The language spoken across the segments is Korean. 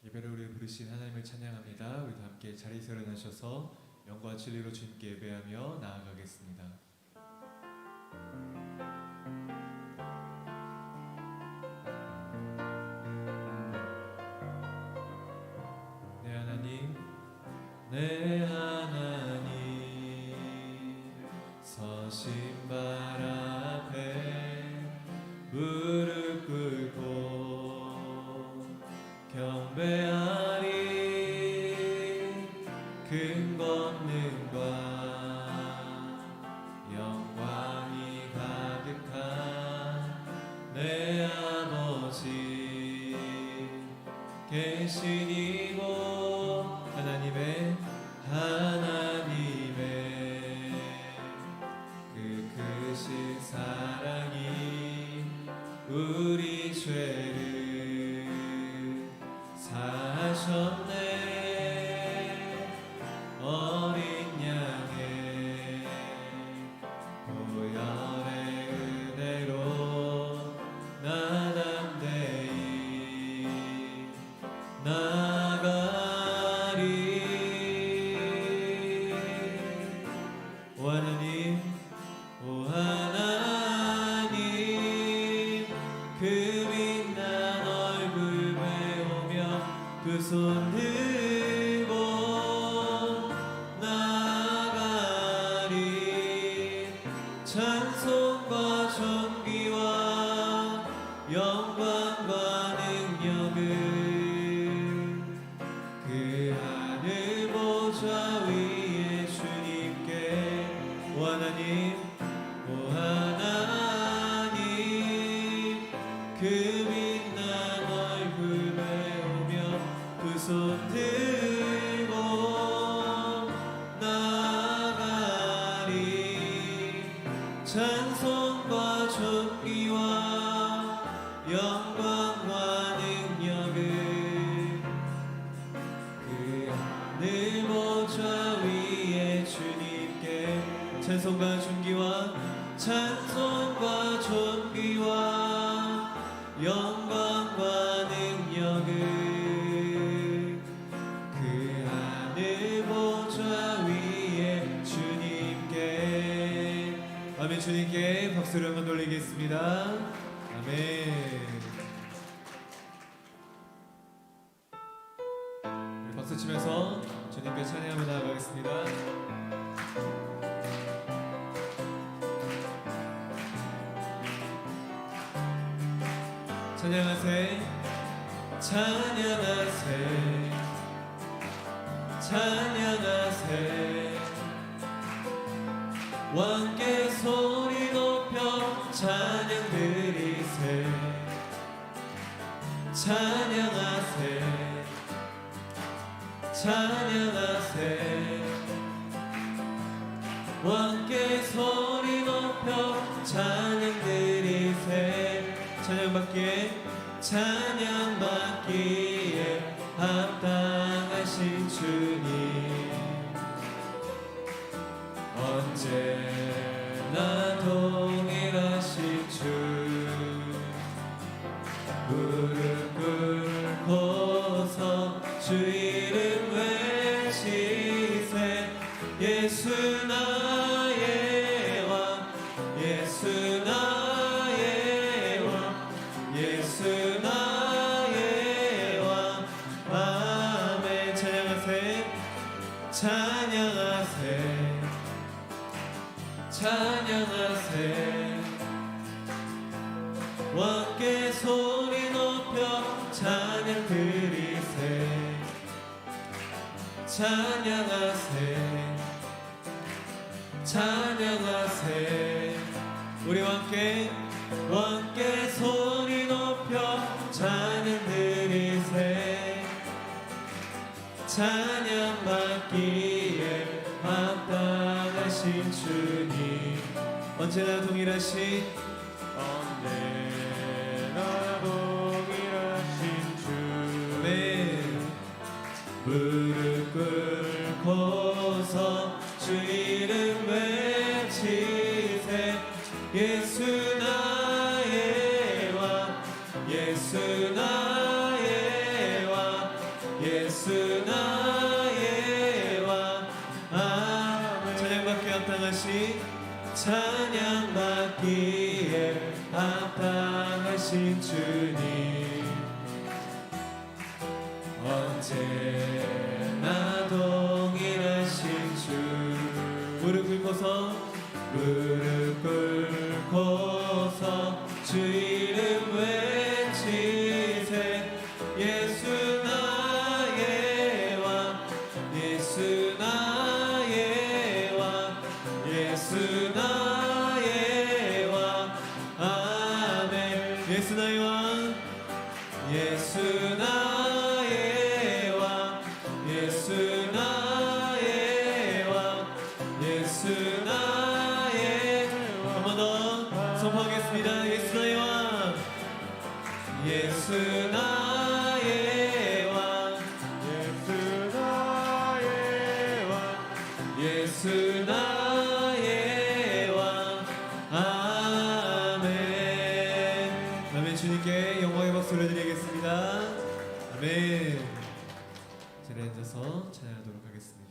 예배를 우리 부르신 하나님을 찬양합니다. 우리도 함께 자리에서 일어나셔서 영과 진리로 주님께 예배하며 나아가겠습니다. 내 하나님, 내 하나님, 서신 발 앞에 무릎 꿇고 경배하리. 큰 권능과 영광이 가득한 내 아버지 계신 이곳, 하나님의 그 크신 사랑이 우리 죄를 사하셨네. 어린 양의 보혈의 은혜로 나 담대히 나아가리. 오 하나님, 오 하나님, 그 빛난 얼굴 배우며 두 손 들고 나아가리. 찬송과 존귀와 영광과 능력을 그 하늘 보좌 위에 주님께. 오 하나님, 오 하나님, 그 빛난 얼굴 배우며 두 손 들고 나아가리. 찬송과 존귀와 영광과 능력을 그 하늘 보좌 위에 주님께. 찬송과 존귀와 영광과 능력을 그 하늘 보좌 위에 주님께. 아멘. 주님께 박수를 한번 돌리겠습니다. 아멘. 우리 박수 치면서 주님께 찬양하며 나아가겠습니다. 찬양하세, 찬양하세, 찬양하세. 왕께 소리 높여 찬양 드리세. 찬양하세, 찬양하세. 왕께 소리 높여 찬양 드리세. 찬양받기에 합당하신 주님, 언제나 동일하신 주. 무릎 꿇고서 주 이름 외치세. 예수 나의 왕, 예수 나의 왕, 예수 나의 왕. 아멘. 찬양하세, 찬양하세, 찬양하세. 왕께 소리 높여 찬양 드리세. 찬양하세, 찬양하세. 우리 왕께 소리 높여 찬양 드리세. 찬양받기에 합당하신 주님, 언제나 동일하신 주. 네. 무릎 꿇고서 주 이름 외치세. 예수 나의 왕, 예수 나의 왕, 예수 나의 왕. 찬양받기에 합당하신 찬양받기에 합당하신 주님, 언제나 동일하신 주. 무릎 꿇고서 주 이름 외치세. 예수 나의 왕, 예수 나의 왕, 예수 나의 왕. 아멘. 예수 나의 왕, 예수 나의 왕, 예수 나의 왕, 예수 나의. 한 번 더 선포하겠습니다. 예수 나의 왕, 예수 나의 왕, 예수 나의 왕, 예수 나의 왕. 아멘. 아멘. 주님께 영광의 박수 올려드리겠습니다. 아멘. 자리에 앉아서 찬양하도록 하겠습니다.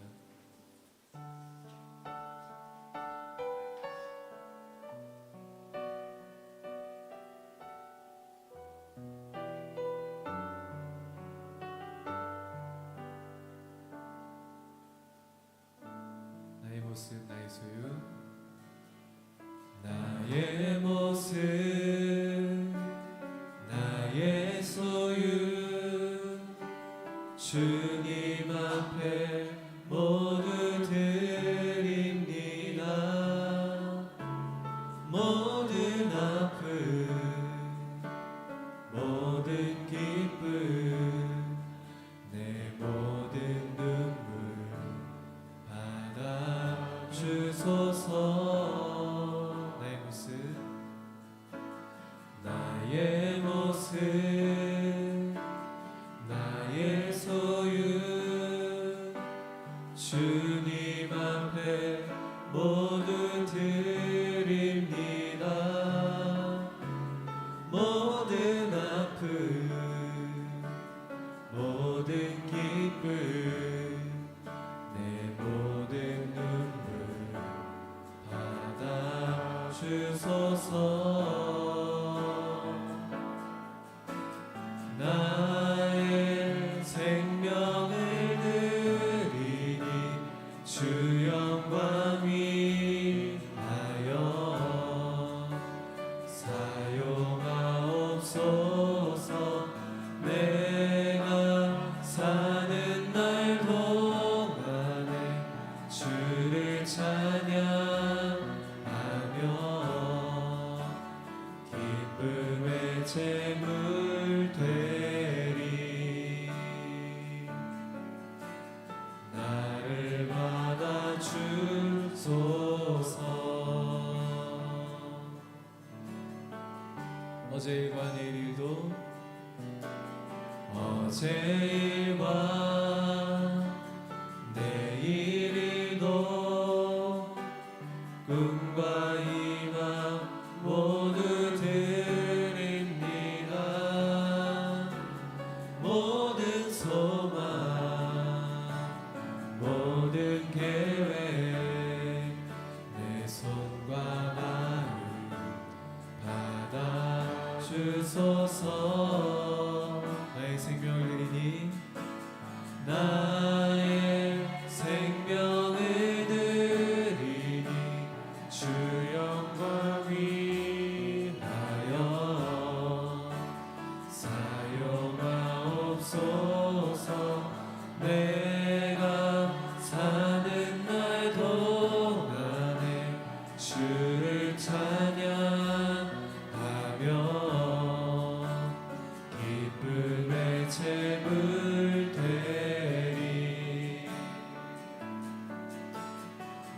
나의 모습 나의 소유, 나의 모습 나의 소유, 주님 앞에 모두 드립니다. 모든 아픔 모든 기쁨 내 모든 눈물 받아주소서. 나의 모습 나의 모습 나의 소유, 주님 앞에 모두 드립니다. 모든 아픔 모든 기쁨 내 모든 눈물 받아주소서. 나의 생명을 드리니 주 영광 위하여 사용하옵소서. 내가 사는 날 동안에 주를 찬양하며 기쁨의 제물 되리. 나를 받아주소서. 어제 일과 내일 일도 어제 일과 내일 일도 꿈과 희망 모두 드립니다. 모든 소망 모든 계획 내 손과 마음 받아주소서. 나의 생명을 드리니 나의 생명을 드리니 주 영광 위하여 사용하옵소서. 내가 사는 날 동안에 주를 찬양하며 기쁨의 제물 되리.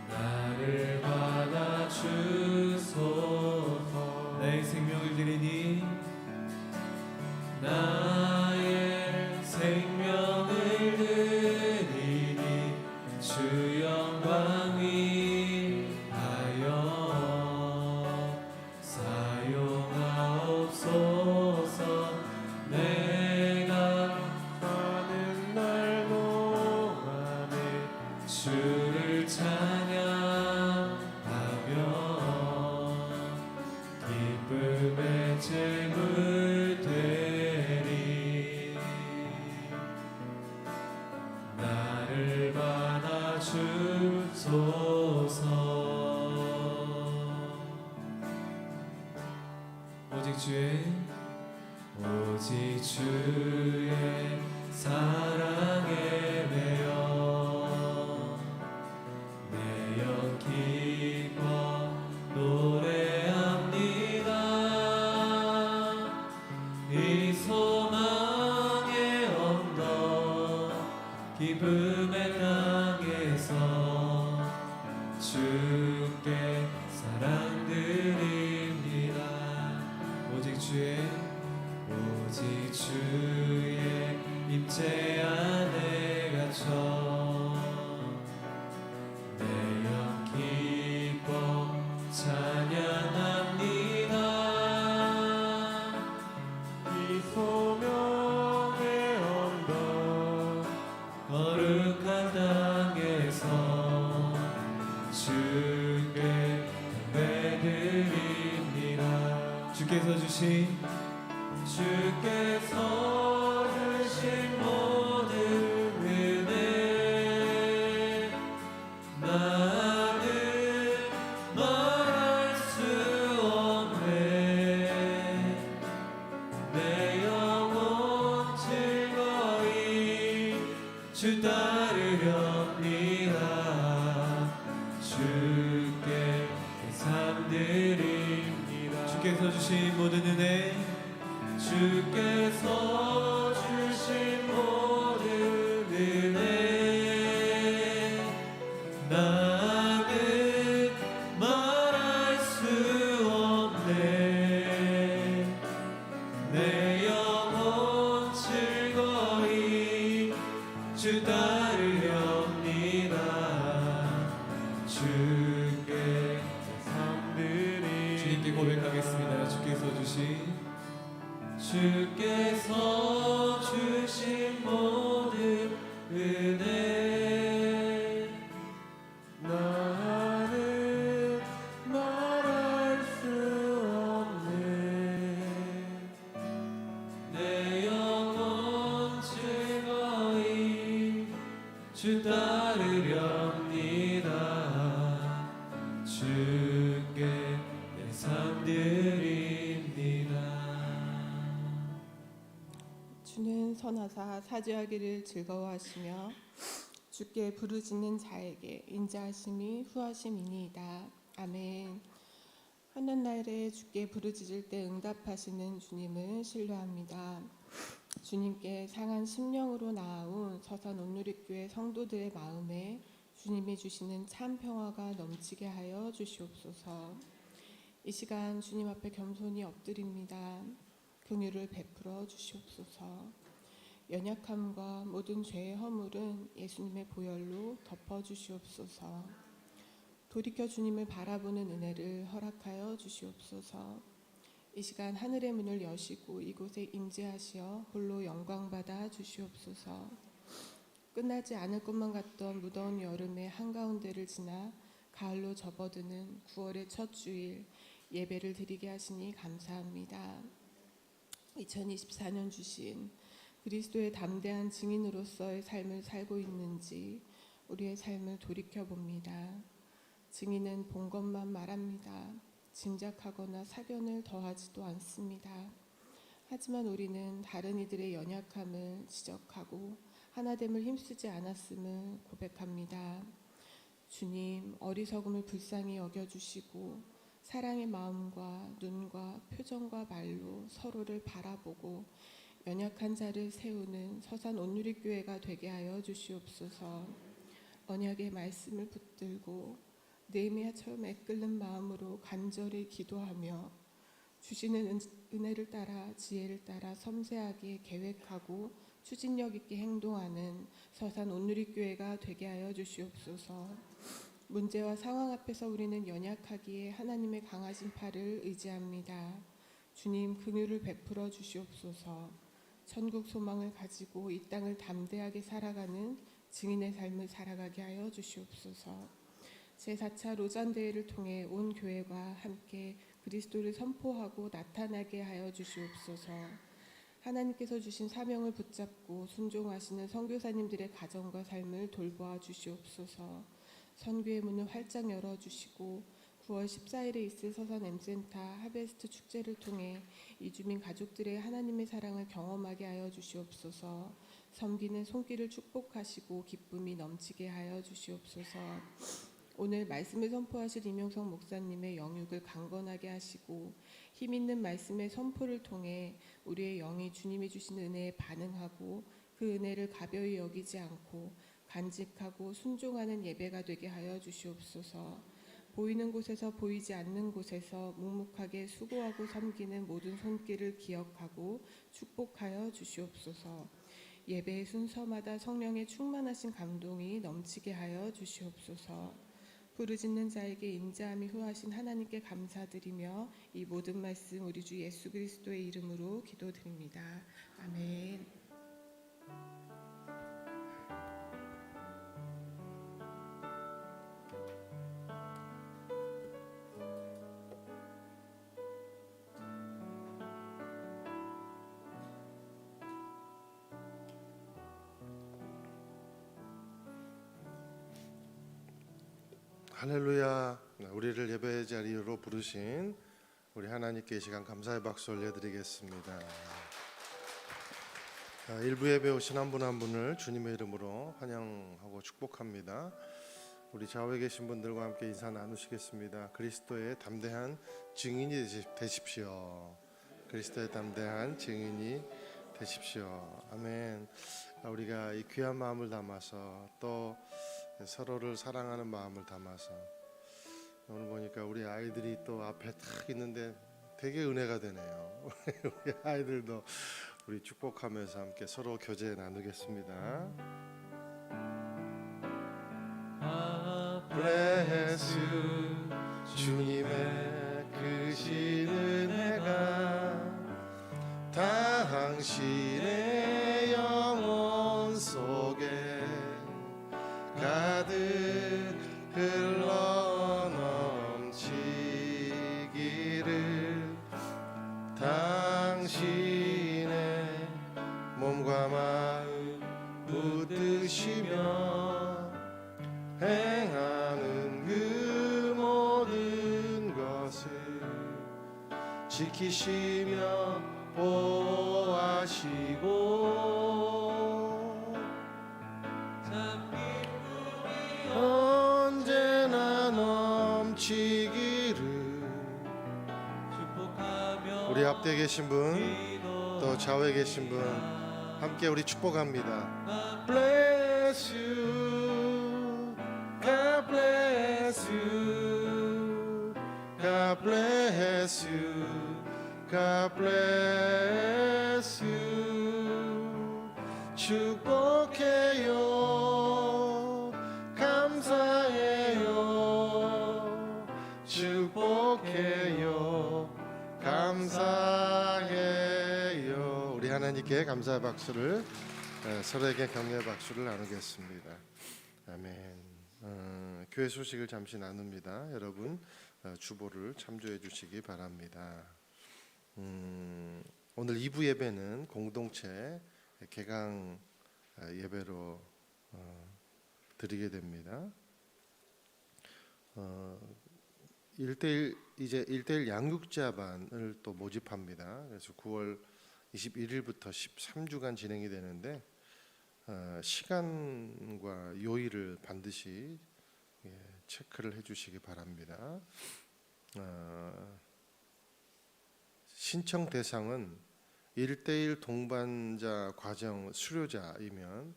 나를 받아주소서. 나의 생명을 드리니 나의 생명을 드리니 주 영광 위하여 사용하옵소서. 내가 오직 주의 사랑에 매여 내 영 기뻐 노래합니다. 이 소망의 언덕 기쁨의 땅에서 주께 사랑드립니다. 오직 주의 임재 안에 갇혀 내 영 기뻐 찬양합니다. 이 소명의 언덕 거룩한 땅에서 주께 예배드립니다. 주께서 주신 모든 은혜 나는 말할 수 없네. 내 영혼 즐거이 주 따르렵니다. 주께 감사드립니다. 주께서 주신 모든 은혜 주께서 주신 모든 은혜 나는 말할 수 없네. 내 영혼 즐거이 주 따르렵니다. 주께 감사드립니다. 주님께 고백하겠습니다. 주께서 주신 모든 은혜 나는 말할 수 없네. 내 영혼 즐거이 주 따르렵니다. 주께 내 삶 드립니다. 주는 선하사 사죄하기를 즐거워하시며 주께 부르짖는 자에게 인자하심이 후하심이니이다. 아멘. 환난날에 주께 부르짖을 때 응답하시는 주님을 신뢰합니다. 주님께 상한 심령으로 나아온 서산 온누리교회 성도들의 마음에 주님이 주시는 참 평화가 넘치게 하여 주시옵소서. 이 시간 주님 앞에 겸손히 엎드립니다. 긍휼을 베풀어 주시옵소서. 연약함과 모든 죄의 허물은 예수님의 보혈로 덮어 주시옵소서. 돌이켜 주님을 바라보는 은혜를 허락하여 주시옵소서. 이 시간 하늘의 문을 여시고 이곳에 임재하시어 홀로 영광받아 주시옵소서. 끝나지 않을 것만 같던 무더운 여름의 한가운데를 지나 가을로 접어드는 9월의 첫 주일 예배를 드리게 하시니 감사합니다. 2024년 주신 그리스도의 담대한 증인으로서의 삶을 살고 있는지 우리의 삶을 돌이켜봅니다. 증인은 본 것만 말합니다. 짐작하거나 사견을 더하지도 않습니다. 하지만 우리는 다른 이들의 연약함을 지적하고 하나됨을 힘쓰지 않았음을 고백합니다. 주님, 어리석음을 불쌍히 여겨주시고 사랑의 마음과 눈과 표정과 말로 서로를 바라보고 연약한 자를 세우는 서산 온누리교회가 되게 하여 주시옵소서. 언약의 말씀을 붙들고 느헤미야처럼 애끓는 마음으로 간절히 기도하며 주시는 은혜를 따라 지혜를 따라 섬세하게 계획하고 추진력 있게 행동하는 서산 온누리교회가 되게 하여 주시옵소서. 문제와 상황 앞에서 우리는 연약하기에 하나님의 강하신 팔을 의지합니다. 주님, 긍휼을 베풀어 주시옵소서. 천국 소망을 가지고 이 땅을 담대하게 살아가는 증인의 삶을 살아가게 하여 주시옵소서. 제4차 로잔 대회를 통해 온 교회가 함께 그리스도를 선포하고 나타나게 하여 주시옵소서. 하나님께서 주신 사명을 붙잡고 순종하시는 선교사님들의 가정과 삶을 돌보아 주시옵소서. 선교의 문을 활짝 열어주시고 9월 14일에 있을 서산 M센터 하베스트 축제를 통해 이주민 가족들의 하나님의 사랑을 경험하게 하여 주시옵소서. 섬기는 손길을 축복하시고 기쁨이 넘치게 하여 주시옵소서. 오늘 말씀을 선포하실 이명성 목사님의 영육을 강건하게 하시고 힘 있는 말씀의 선포를 통해 우리의 영이 주님이 주신 은혜에 반응하고 그 은혜를 가벼이 여기지 않고 간직하고 순종하는 예배가 되게 하여 주시옵소서. 보이는 곳에서 보이지 않는 곳에서 묵묵하게 수고하고 섬기는 모든 손길을 기억하고 축복하여 주시옵소서. 예배의 순서마다 성령의 충만하신 감동이 넘치게 하여 주시옵소서. 부르짖는 자에게 인자함이 후하신 하나님께 감사드리며 이 모든 말씀 우리 주 예수 그리스도의 이름으로 기도드립니다. 아멘. 할렐루야. 우리를 예배의 자리로 부르신 우리 하나님께 이 시간 감사의 박수 올려드리겠습니다. 일부 예배 오신 한 분 한 분을 주님의 이름으로 환영하고 축복합니다. 우리 좌우에 계신 분들과 함께 인사 나누시겠습니다. 그리스도의 담대한 증인이 되십시오. 그리스도의 담대한 증인이 되십시오. 아멘. 우리가 이 귀한 마음을 담아서 또 서로를 사랑하는 마음을 담아서 오늘 보니까 우리 아이들이 또 앞에 탁 있는데 되게 은혜가 되네요. 우리 아이들도 우리 축복하면서 함께 서로 교제 나누겠습니다. Bless you 주님의 크신 은혜가 당신의 영혼 속에 가득 흘러 넘치기를 당신의 몸과 마음 붙드시며 행하는 그 모든 것을 지키시며 보호하시고 언제나 넘치기를 우리 앞에 계신 분 또 좌우에 계신 분 함께 우리 축복합니다. Bless you, God bless you, God bless you, God bless you. 축복해요, 감사해요, 축복해요, 감사해요. 우리 하나님께 감사의 박수를 서로에게 격려의 박수를 나누겠습니다. 아멘. 교회 소식을 잠시 나눕니다. 여러분 주보를 참조해 주시기 바랍니다. 오늘 2부 예배는 공동체 개강 예배로 드리게 됩니다. 1대1 양육자반을 또 모집합니다. 그래서 9월 21일부터 13주간 진행이 되는데 시간과 요일을 반드시 체크를 해주시기 바랍니다. 신청 대상은 1대1 동반자 과정 수료자이면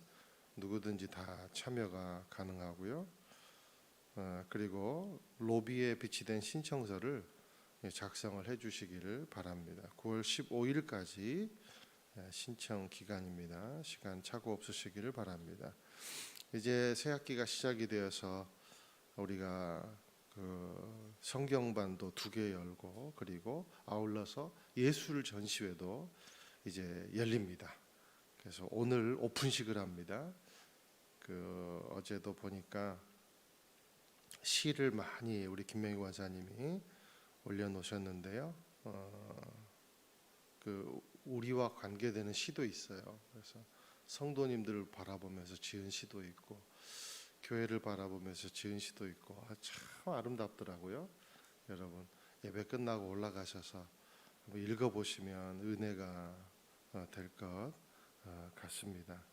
누구든지 다 참여가 가능하고요. 그리고 로비에 비치된 신청서를 작성을 해주시기를 바랍니다. 9월 15일까지 신청 기간입니다. 시간 착오 없으시기를 바랍니다. 이제 새 학기가 시작이 되어서 우리가 그 성경반도 2개 열고 그리고 아울러서 예술 전시회도 이제 열립니다. 그래서 오늘 오픈식을 합니다. 그 어제도 보니까 시를 많이 우리 김명희 원사님이 올려놓으셨는데요. 그 우리와 관계되는 시도 있어요. 그래서 성도님들을 바라보면서 지은 시도 있고 교회를 바라보면서 지은 시도 있고 참 아름답더라고요. 여러분 예배 끝나고 올라가셔서 한번 읽어보시면 은혜가 될 것 같습니다.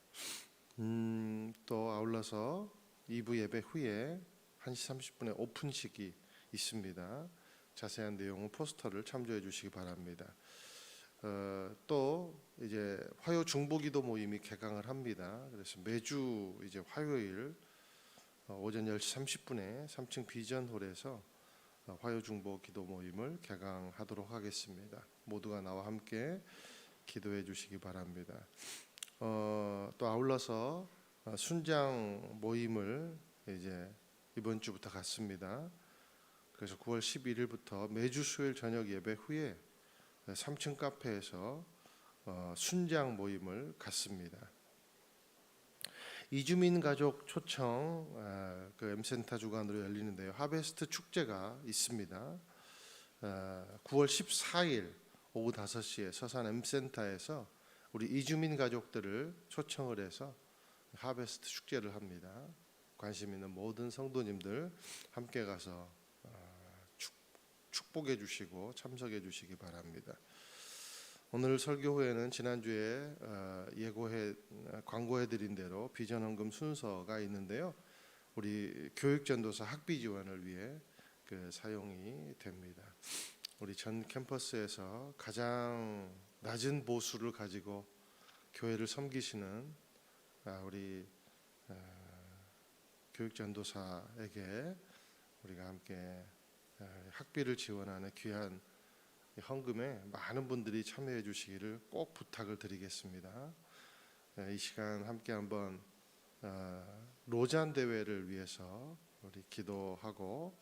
또 아울러서 2부 예배 후에 1시 30분에 오픈식이 있습니다. 자세한 내용은 포스터를 참조해 주시기 바랍니다. 또 이제 화요 중보기도 모임이 개강을 합니다. 그래서 매주 이제 화요일 오전 10시 30분에 3층 비전홀에서 화요 중보기도 모임을 개강하도록 하겠습니다. 모두가 나와 함께 기도해 주시기 바랍니다. 또 아울러서 순장 모임을 이제 이번 주부터 갖습니다. 그래서 9월 11일부터 매주 수요일 저녁 예배 후에 3층 카페에서 순장 모임을 갖습니다. 이주민 가족 초청 그 M센터 주관으로 열리는데요. 하베스트 축제가 있습니다. 9월 14일 오후 5시에 서산 M센터에서 우리 이주민 가족들을 초청을 해서 하베스트 축제를 합니다. 관심 있는 모든 성도님들 함께 가서 축복해 주시고 참석해 주시기 바랍니다. 오늘 설교 후에는 지난주에 광고해 드린 대로 비전 헌금 순서가 있는데요. 우리 교육전도사 학비 지원을 위해 그 사용이 됩니다. 우리 전 캠퍼스에서 가장 낮은 보수를 가지고 교회를 섬기시는 우리 교육전도사에게 우리가 함께 학비를 지원하는 귀한 헌금에 많은 분들이 참여해 주시기를 꼭 부탁을 드리겠습니다. 이 시간 함께 한번 로잔 대회를 위해서 우리 기도하고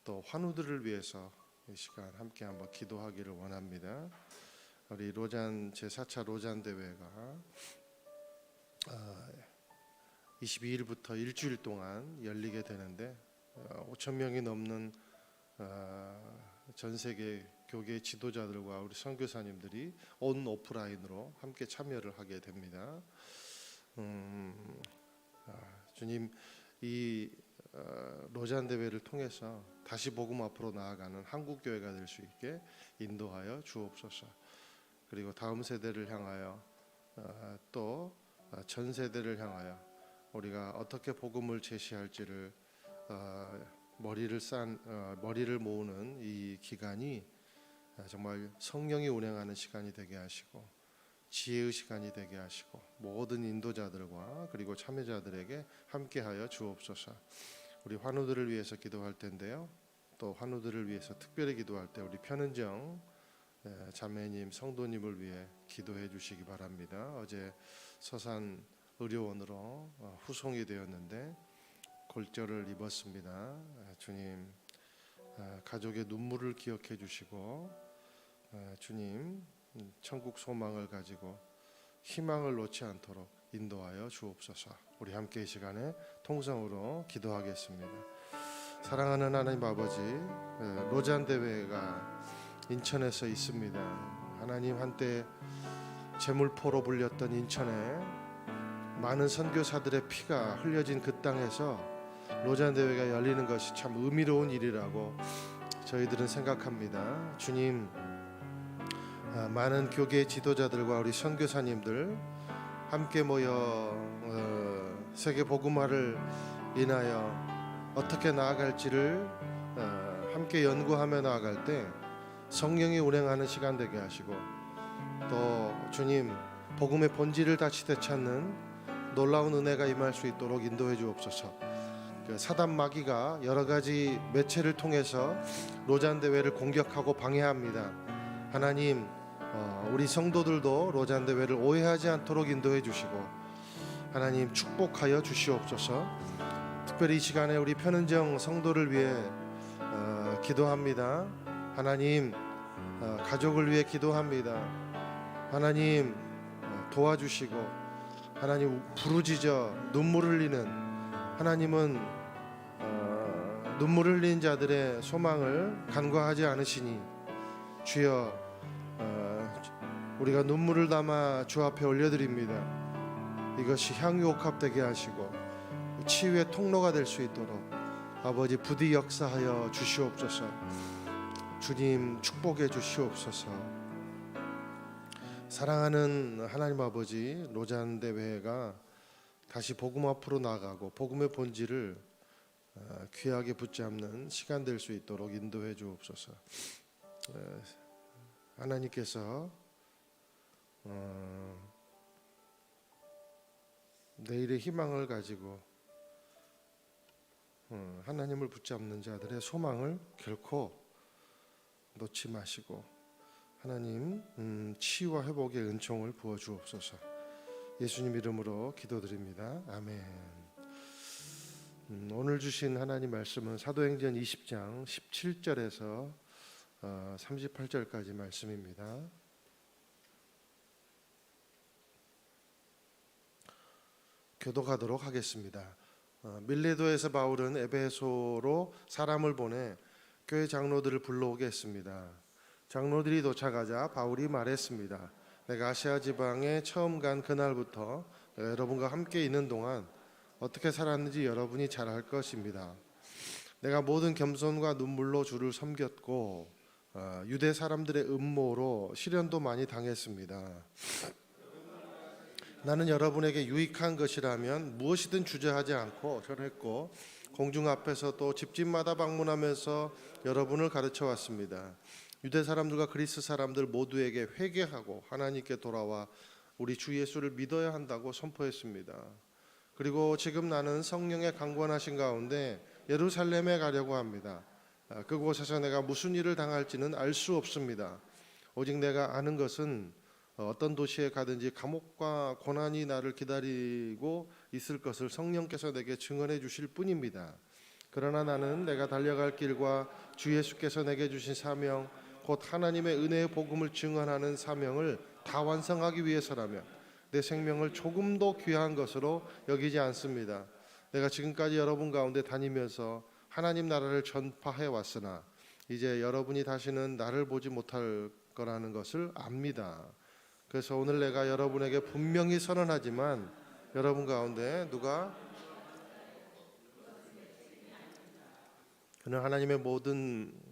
또 환우들을 위해서 이 시간 함께 한번 기도하기를 원합니다. 우리 로잔 제4차 로잔 대회가 22일부터 일주일 동안 열리게 되는데 5천 명이 넘는 전 세계 교계 지도자들과 우리 선교사님들이 온 오프라인으로 함께 참여를 하게 됩니다. 주님 이 로잔 대회를 통해서 다시 복음 앞으로 나아가는 한국 교회가 될 수 있게 인도하여 주옵소서. 그리고 다음 세대를 향하여 또 전 세대를 향하여 우리가 어떻게 복음을 제시할지를 머리를 모으는 이 기간이 정말 성령이 운행하는 시간이 되게 하시고 지혜의 시간이 되게 하시고 모든 인도자들과 그리고 참여자들에게 함께하여 주옵소서. 우리 환우들을 위해서 기도할 텐데요. 또 환우들을 위해서 특별히 기도할 때 우리 편은정 자매님 성도님을 위해 기도해 주시기 바랍니다. 어제 서산 의료원으로 후송이 되었는데 골절을 입었습니다. 주님 가족의 눈물을 기억해 주시고 주님 천국 소망을 가지고 희망을 놓지 않도록 인도하여 주옵소서. 우리 함께 이 시간에 통성으로 기도하겠습니다. 사랑하는 하나님 아버지, 로잔 대회가 인천에서 있습니다. 하나님 한때 제물포로 불렸던 인천에 많은 선교사들의 피가 흘려진 그 땅에서 로잔 대회가 열리는 것이 참 의미로운 일이라고 저희들은 생각합니다. 주님, 많은 교계 지도자들과 우리 선교사님들 함께 모여 세계 복음화를 인하여 어떻게 나아갈지를 함께 연구하며 나아갈 때 성령이 운행하는 시간 되게 하시고 또 주님 복음의 본질을 다시 되찾는 놀라운 은혜가 임할 수 있도록 인도해 주옵소서. 그 사단 마귀가 여러 가지 매체를 통해서 로잔 대회를 공격하고 방해합니다. 하나님, 우리 성도들도 로잔 대회를 오해하지 않도록 인도해 주시고 하나님 축복하여 주시옵소서. 특별히 이 시간에 우리 편은정 성도를 위해 기도합니다. 하나님, 가족을 위해 기도합니다. 하나님 도와주시고 하나님 부르짖어 눈물 흘리는 하나님은 눈물 흘린 자들의 소망을 간과하지 않으시니 주여 우리가 눈물을 담아 주 앞에 올려드립니다. 이것이 향유옥합되게 하시고 치유의 통로가 될 수 있도록 아버지 부디 역사하여 주시옵소서. 주님 축복해 주시옵소서. 사랑하는 하나님 아버지, 로잔 대회가 다시 복음 앞으로 나가고 복음의 본질을 귀하게 붙잡는 시간 될 수 있도록 인도해 주옵소서. 하나님께서 내일의 희망을 가지고 하나님을 붙잡는 자들의 소망을 결코 놓지 마시고 하나님 치유와 회복의 은총을 부어 주옵소서. 예수님 이름으로 기도드립니다. 아멘. 오늘 주신 하나님 말씀은 사도행전 20장 17절에서 38절까지 말씀입니다. 교독하도록 하겠습니다. 밀레도에서 바울은 에베소로 사람을 보내 교회 장로들을 불러오게 했습니다. 장로들이 도착하자 바울이 말했습니다. 내가 아시아 지방에 처음 간 그날부터 내가 여러분과 함께 있는 동안 어떻게 살았는지 여러분이 잘 알 것입니다. 내가 모든 겸손과 눈물로 주를 섬겼고 유대 사람들의 음모로 시련도 많이 당했습니다. 나는 여러분에게 유익한 것이라면 무엇이든 주저하지 않고 전했고 공중 앞에서 또 집집마다 방문하면서 여러분을 가르쳐 왔습니다. 유대 사람들과 그리스 사람들 모두에게 회개하고 하나님께 돌아와 우리 주 예수를 믿어야 한다고 선포했습니다. 그리고 지금 나는 성령의 강권하신 가운데 예루살렘에 가려고 합니다. 그곳에서 내가 무슨 일을 당할지는 알 수 없습니다. 오직 내가 아는 것은 어떤 도시에 가든지 감옥과 고난이 나를 기다리고 있을 것을 성령께서 내게 증언해 주실 뿐입니다. 그러나 나는 내가 달려갈 길과 주 예수께서 내게 주신 사명, 곧 하나님의 은혜의 복음을 증언하는 사명을 다 완성하기 위해서라면 내 생명을 조금도 귀한 것으로 여기지 않습니다. 내가 지금까지 여러분 가운데 다니면서 하나님 나라를 전파해 왔으나 이제 여러분이 다시는 나를 보지 못할 거라는 것을 압니다. 그래서 오늘 내가 여러분에게 분명히 선언하지만 여러분 가운데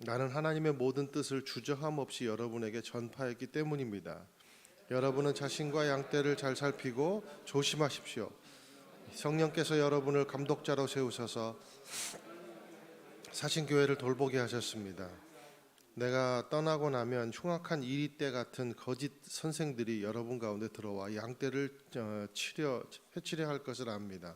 나는 하나님의 모든 뜻을 주저함 없이 여러분에게 전파했기 때문입니다. 여러분은 자신과 양떼를 잘 살피고 조심하십시오. 성령께서 여러분을 감독자로 세우셔서 사신교회를 돌보게 하셨습니다. 내가 떠나고 나면 흉악한 이리떼 같은 거짓 선생들이 여러분 가운데 들어와 양떼를 해치려 할 것을 압니다.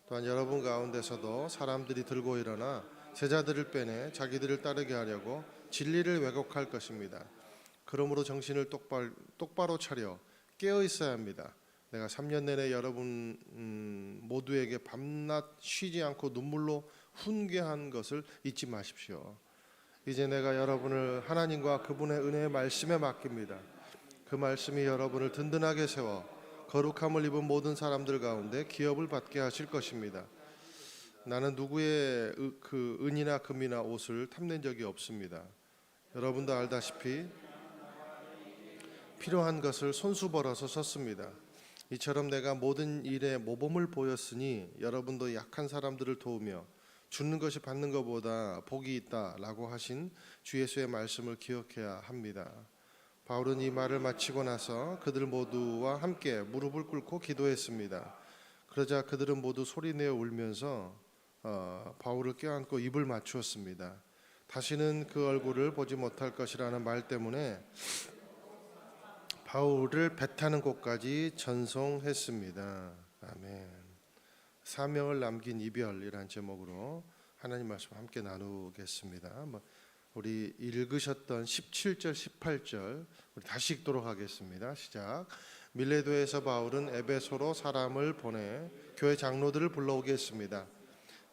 또한 여러분 가운데서도 사람들이 들고 일어나 제자들을 빼내 자기들을 따르게 하려고 진리를 왜곡할 것입니다. 그러므로 정신을 똑바로 차려 깨어 있어야 합니다. 내가 3년 내내 여러분 모두에게 밤낮 쉬지 않고 눈물로 훈계한 것을 잊지 마십시오. 이제 내가 여러분을 하나님과 그분의 은혜의 말씀에 맡깁니다. 그 말씀이 여러분을 든든하게 세워 거룩함을 입은 모든 사람들 가운데 기업을 받게 하실 것입니다. 나는 누구의 그 은이나 금이나 옷을 탐낸 적이 없습니다. 여러분도 알다시피 필요한 것을 손수 벌어서 썼습니다. 이처럼 내가 모든 일에 모범을 보였으니 여러분도 약한 사람들을 도우며 주는 것이 받는 것보다 복이 있다라고 하신 주 예수의 말씀을 기억해야 합니다. 바울은 이 말을 마치고 나서 그들 모두와 함께 무릎을 꿇고 기도했습니다. 그러자 그들은 모두 소리내어 울면서 바울을 껴안고 입을 맞추었습니다. 다시는 그 얼굴을 보지 못할 것이라는 말 때문에 바울을 배타는 곳까지 전송했습니다. 아멘. 사명을 남긴 이별이라는 제목으로 하나님 말씀 함께 나누겠습니다. 우리 읽으셨던 17절, 18절 우리 다시 읽도록 하겠습니다. 시작. 밀레도에서 바울은 에베소로 사람을 보내 교회 장로들을 불러오게 했습니다.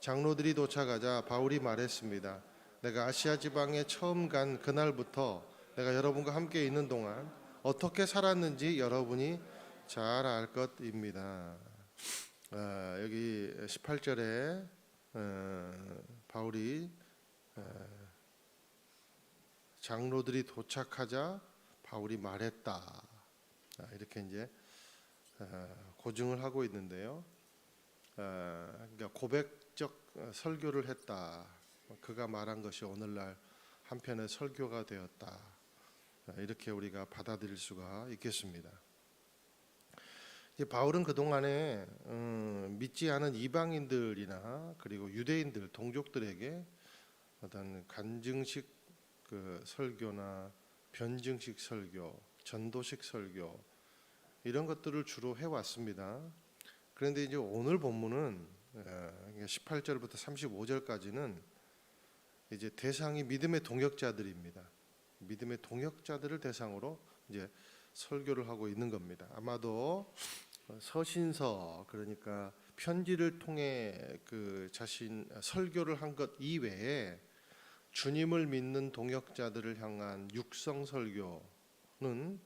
장로들이 도착하자 바울이 말했습니다. 내가 아시아 지방에 처음 간 그날부터 내가 여러분과 함께 있는 동안 어떻게 살았는지 여러분이 잘 알 것입니다. 여기 18절에 바울이 장로들이 도착하자 바울이 말했다 이렇게 이제 고증을 하고 있는데요. 그러니까 고백적 설교를 했다. 그가 말한 것이 오늘날 한편의 설교가 되었다. 이렇게 우리가 받아들일 수가 있겠습니다. 이제 바울은 그 동안에 믿지 않은 이방인들이나 그리고 유대인들 동족들에게 어떤 간증식 그 설교나 변증식 설교, 전도식 설교 이런 것들을 주로 해왔습니다. 그런데 이제 오늘 본문은 18절부터 35절까지는 이제 대상이 믿음의 동역자들입니다. 믿음의 동역자들을 대상으로 이제 설교를 하고 있는 겁니다. 아마도 서신서 그러니까 편지를 통해 그 자신 설교를 한 것 이외에 주님을 믿는 동역자들을 향한 육성 설교는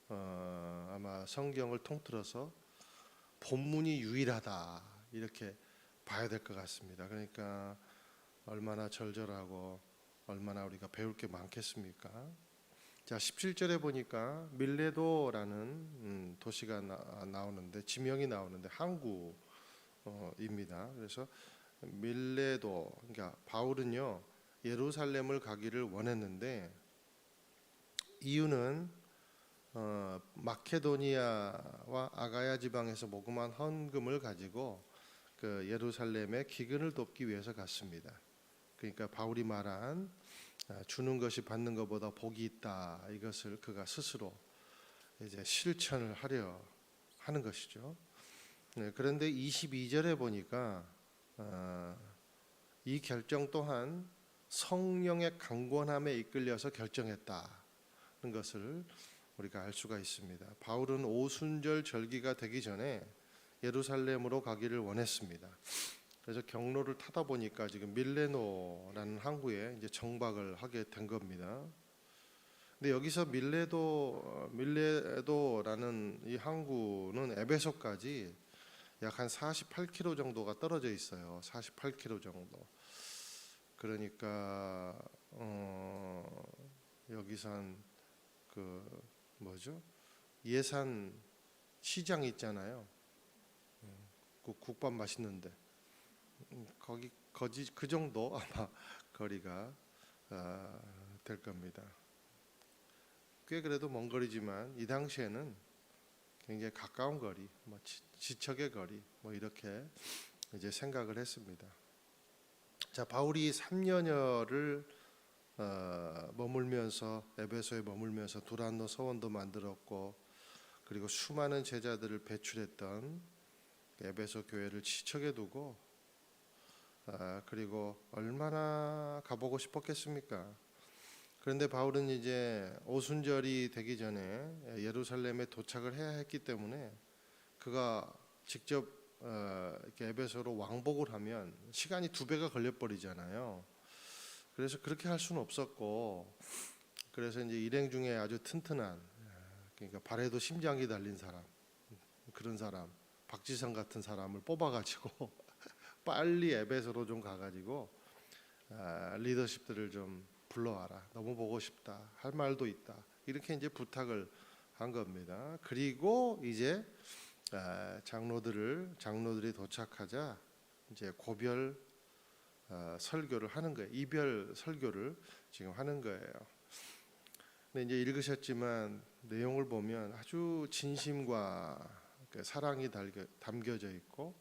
아마 성경을 통틀어서 본문이 유일하다 이렇게 봐야 될 것 같습니다. 그러니까 얼마나 절절하고 얼마나 우리가 배울 게 많겠습니까? 자, 17절에 보니까 밀레도라는 도시가 나오는데 지명이 나오는데 항구입니다. 그래서 밀레도 그러니까 바울은요 예루살렘을 가기를 원했는데 이유는 마케도니아와 아가야 지방에서 모금한 헌금을 가지고 그 예루살렘의 기근을 돕기 위해서 갔습니다. 그러니까 바울이 말한 주는 것이 받는 것보다 복이 있다 이것을 그가 스스로 이제 실천을 하려 하는 것이죠. 그런데 22절에 보니까 이 결정 또한 성령의 강권함에 이끌려서 결정했다는 것을 우리가 알 수가 있습니다. 바울은 오순절 절기가 되기 전에 예루살렘으로 가기를 원했습니다. 그래서 경로를 타다 보니까 지금 밀레노라는 항구에 이제 정박을 하게 된 겁니다. 근데 여기서 밀레도라는 이 항구는 에베소까지 약 한 48km 정도가 떨어져 있어요. 48km 정도. 그러니까 여기서 한 그 뭐죠? 예산 시장 있잖아요. 그 국밥 맛있는데 거기 그 정도 아마 거리가 될 겁니다. 꽤 그래도 먼 거리지만 이 당시에는 굉장히 가까운 거리, 뭐 지척의 거리, 뭐 이렇게 이제 생각을 했습니다. 자, 바울이 3년여를 머물면서 에베소에 머물면서 두란노 서원도 만들었고 그리고 수많은 제자들을 배출했던 에베소 교회를 지척에 두고 그리고 얼마나 가보고 싶었겠습니까? 그런데 바울은 이제 오순절이 되기 전에 예루살렘에 도착을 해야 했기 때문에 그가 직접 이렇게 에베소로 왕복을 하면 시간이 2배가 걸려버리잖아요. 그래서 그렇게 할 수는 없었고 그래서 이제 일행 중에 아주 튼튼한 그러니까 발에도 심장이 달린 사람 그런 사람 박지성 같은 사람을 뽑아가지고 빨리 에베소로 좀 가가지고 리더십들을 좀 불러와라. 너무 보고 싶다. 할 말도 있다. 이렇게 이제 부탁을 한 겁니다. 그리고 이제 장로들이 도착하자 이제 고별 설교를 하는 거예요. 이별 설교를 지금 하는 거예요. 근데 이제 읽으셨지만 내용을 보면 아주 진심과 사랑이 담겨져 있고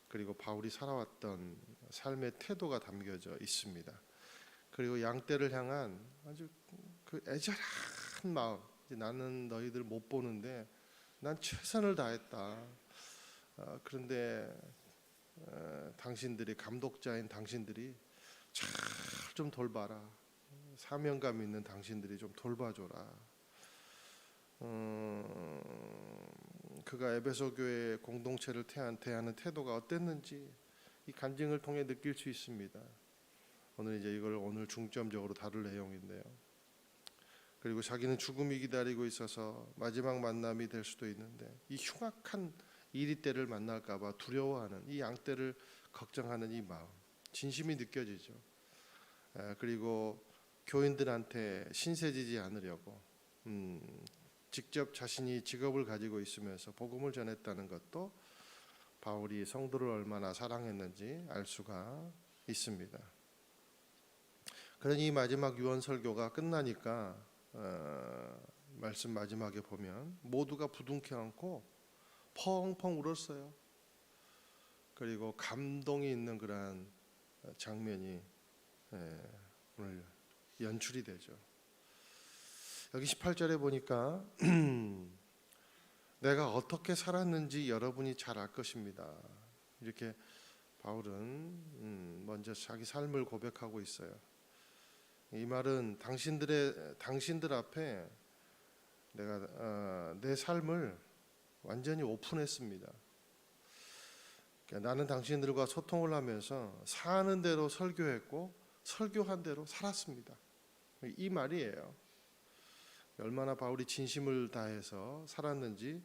그리고 바울이 살아왔던 삶의 태도가 담겨져 있습니다. 그리고 양떼를 향한 아주 그 애절한 마음. 나는 너희들 못 보는데 난 최선을 다했다. 그런데 당신들이 감독자인 당신들이 잘 좀 돌봐라. 사명감 있는 당신들이 좀 돌봐줘라. 그가 에베소 교회 공동체를 대하는 태도가 어땠는지 이 간증을 통해 느낄 수 있습니다. 오늘 이제 이걸 오늘 중점적으로 다룰 내용인데요. 그리고 자기는 죽음이 기다리고 있어서 마지막 만남이 될 수도 있는데 이 흉악한 이리떼를 만날까봐 두려워하는 이 양떼를 걱정하는 이 마음 진심이 느껴지죠. 그리고 교인들한테 신세지지 않으려고 직접 자신이 직업을 가지고 있으면서 복음을 전했다는 것도 바울이 성도를 얼마나 사랑했는지 알 수가 있습니다. 그러니 이 마지막 유언 설교가 끝나니까 말씀 마지막에 보면 모두가 부둥켜 안고 펑펑 울었어요. 그리고 감동이 있는 그러한 장면이 오늘 연출이 되죠. 여기 18절에 보니까 내가 어떻게 살았는지 여러분이 잘 알 것입니다. 이렇게 바울은 먼저 자기 삶을 고백하고 있어요. 이 말은 당신들 앞에 내가 내 삶을 완전히 오픈했습니다. 그러니까 나는 당신들과 소통을 하면서 사는 대로 설교했고 설교한 대로 살았습니다. 이 말이에요. 얼마나 바울이 진심을 다해서 살았는지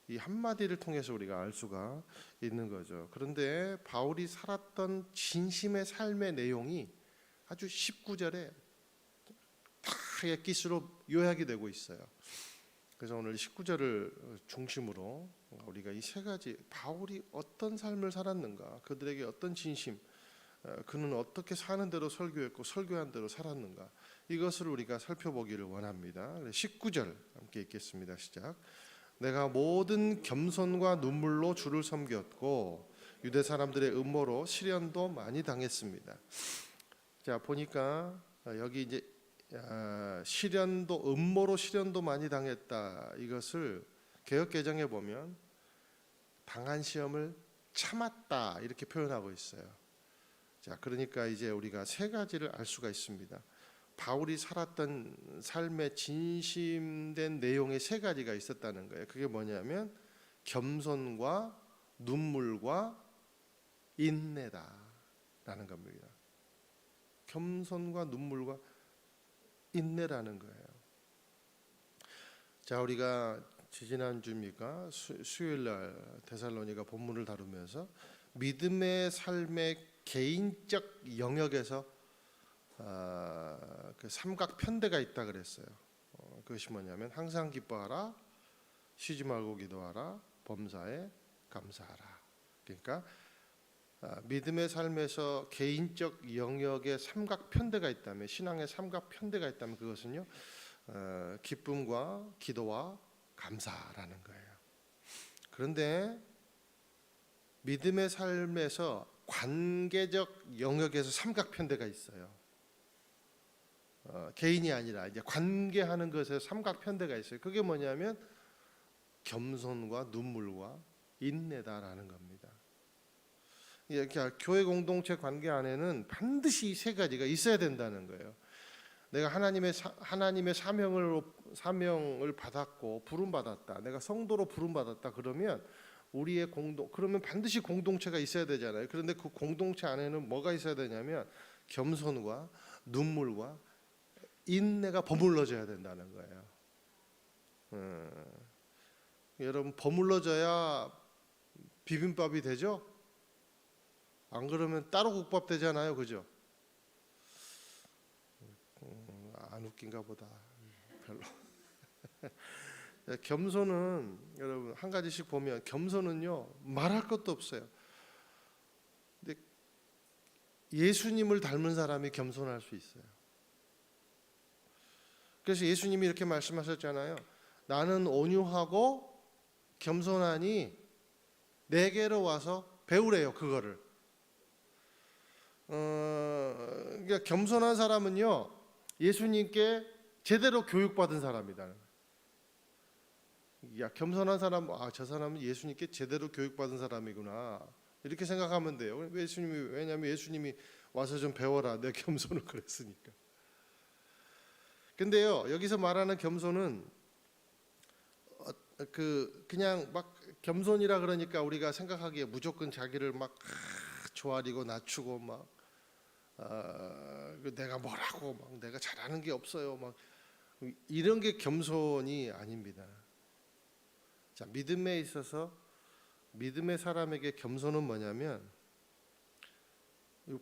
이 한마디를 통해서 우리가 알 수가 있는 거죠. 그런데 바울이 살았던 진심의 삶의 내용이 아주 19절에 다 엑기스로 요약이 되고 있어요. 그래서 오늘 19절을 중심으로 우리가 이 세 가지 바울이 어떤 삶을 살았는가, 그들에게 어떤 진심, 그는 어떻게 사는 대로 설교했고 설교한 대로 살았는가, 이것을 우리가 살펴보기를 원합니다. 19절 함께 읽겠습니다. 시작. 내가 모든 겸손과 눈물로 주를 섬겼고 유대 사람들의 음모로 시련도 많이 당했습니다. 자, 보니까 여기 이제 시련도 음모로 시련도 많이 당했다. 이것을 개역 개정에 보면 당한 시험을 참았다 이렇게 표현하고 있어요. 자, 그러니까 이제 우리가 세 가지를 알 수가 있습니다. 바울이 살았던 삶의 진심된 내용의 세 가지가 있었다는 거예요. 그게 뭐냐면 겸손과 눈물과 인내다라는 겁니다. 겸손과 눈물과 인내라는 거예요. 자, 우리가 지지난주입니까? 수요일 날 데살로니가 본문을 다루면서 믿음의 삶의 개인적 영역에서 그 삼각 편대가 있다 그랬어요. 그것이 뭐냐면 항상 기뻐하라, 쉬지 말고 기도하라, 범사에 감사하라. 그러니까 믿음의 삶에서 개인적 영역에 삼각 편대가 있다면, 신앙의 삼각 편대가 있다면 그것은요 기쁨과 기도와 감사라는 거예요. 그런데 믿음의 삶에서 관계적 영역에서 삼각 편대가 있어요. 개인이 아니라 이제 관계하는 것에 삼각 편대가 있어요. 그게 뭐냐면 겸손과 눈물과 인내다라는 겁니다. 이렇게 교회 공동체 관계 안에는 반드시 이 세 가지가 있어야 된다는 거예요. 내가 하나님의 사명을 받았고 부름 받았다. 내가 성도로 부름 받았다. 그러면 그러면 반드시 공동체가 있어야 되잖아요. 그런데 그 공동체 안에는 뭐가 있어야 되냐면 겸손과 눈물과 인내가 버물러져야 된다는 거예요. 여러분, 버물러져야 비빔밥이 되죠? 안 그러면 따로 국밥 되잖아요, 그죠? 안 웃긴가 보다. 별로. 겸손은 여러분 한 가지씩 보면 겸손은요 말할 것도 없어요. 근데 예수님을 닮은 사람이 겸손할 수 있어요. 그래서 예수님이 이렇게 말씀하셨잖아요. 나는 온유하고 겸손하니 내게로 와서 배우래요. 그거를. 그러니까 겸손한 사람은요 예수님께 제대로 교육받은 사람이다. 야, 겸손한 사람, 저 사람은 예수님께 제대로 교육받은 사람이구나 이렇게 생각하면 돼요. 왜냐하면 예수님이 와서 좀 배워라. 내 겸손을 그랬으니까. 근데요 여기서 말하는 겸손은 그냥 막 겸손이라 그러니까 우리가 생각하기에 무조건 자기를 막 조아리고 낮추고 막 내가 뭐라고 막 내가 잘하는 게 없어요 막 이런 게 겸손이 아닙니다. 자, 믿음에 있어서 믿음의 사람에게 겸손은 뭐냐면